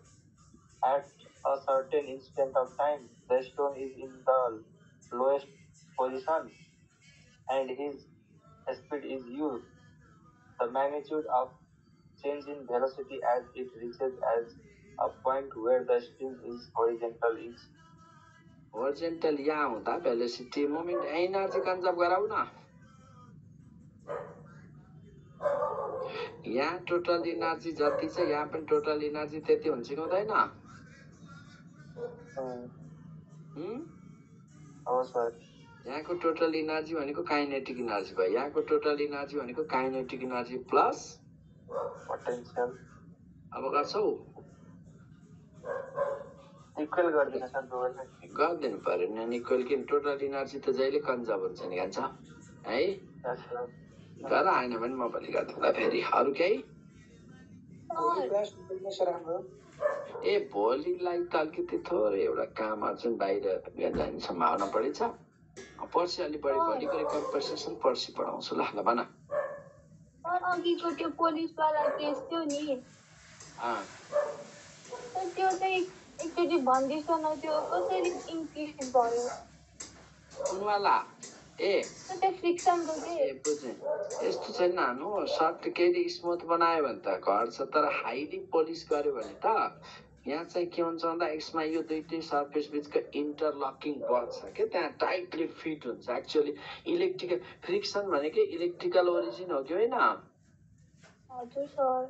Speaker 3: At a certain instant of time, the stone is in the lowest position and his speed is u. The magnitude of change in velocity as it reaches as a point where the string is horizontal is
Speaker 2: Horizontal यहाँ हुँदा velocity moment एनर्जी कन्जर्भ गराउ न यहाँ टोटल इनर्जी जति छ यहाँ पनि टोटल इनर्जी त्यति हुन्छ कि हुँदैन
Speaker 3: sir.
Speaker 2: यहाँको टोटल इनर्जी भनेको काइनेटिक इनर्जी भयो यहाँको टोटल इनर्जी भनेको काइनेटिक इनर्जी प्लस
Speaker 3: Potential
Speaker 2: अब गर्छौ
Speaker 3: equal गरिदिनु सर दोहोरी
Speaker 2: गर्दिनु पर्यो नि इक्वल किन टोटल इनर्जी त जहिले कन्जर्भ हुन्छ नि भन्छ है
Speaker 3: yes sir.
Speaker 2: गर आएन भने म भोलि गर्दिउँला फेरि अरू केही
Speaker 6: क्लास सर हाम्रो
Speaker 2: ए भोलिलाई त अलिकति थोरै एउटा काम अर्जुन बाहिर जाने सम्भावना बढी छ पर्सि अलि बढी बढी गरी कम्पनसेसन पर्सि पढाउँछु ल ल भन
Speaker 1: अघिको त्यो पुलिसवाला केस थियो नि त्यो चाहिँ एकचोटि भन्दैछ न त्यो कसरी इन्क्रिज भयो
Speaker 2: उनवाला ए
Speaker 1: त्यो फ्रिक्सनको के
Speaker 2: ए बुझेँ यस्तो छैन नानु सर्ट केही स्मुथ बनायो भने त घट्छ तर हाइली पोलिस गर्यो भने त यहाँ चाहिँ के हुन्छ भन्दा यसमा यो दुईटै सर्फेस बिचको इन्टरलकिङ बच्छ के त्यहाँ टाइटली फिट हुन्छ एक्चुअली इलेक्ट्रिकल फ्रिक्सन भनेकै इलेक्ट्रिकल ओरिजिन हो कि होइन
Speaker 1: हजुर सर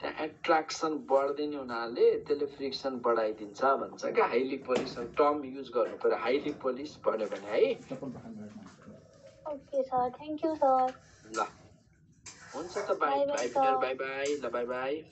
Speaker 2: त्यहाँ एट्र्याक्सन बढ्दिने हुनाले त्यसले फ्रिक्सन बढाइदिन्छ भन्छ क्या हाइली पोलिस टर्म युज गर्नु पर्यो हाइली पोलिस पढ्यो भने है
Speaker 1: okay sir thank you sir
Speaker 2: ल हुन्छ त बाई बाई बाई बाई ल बाई बाई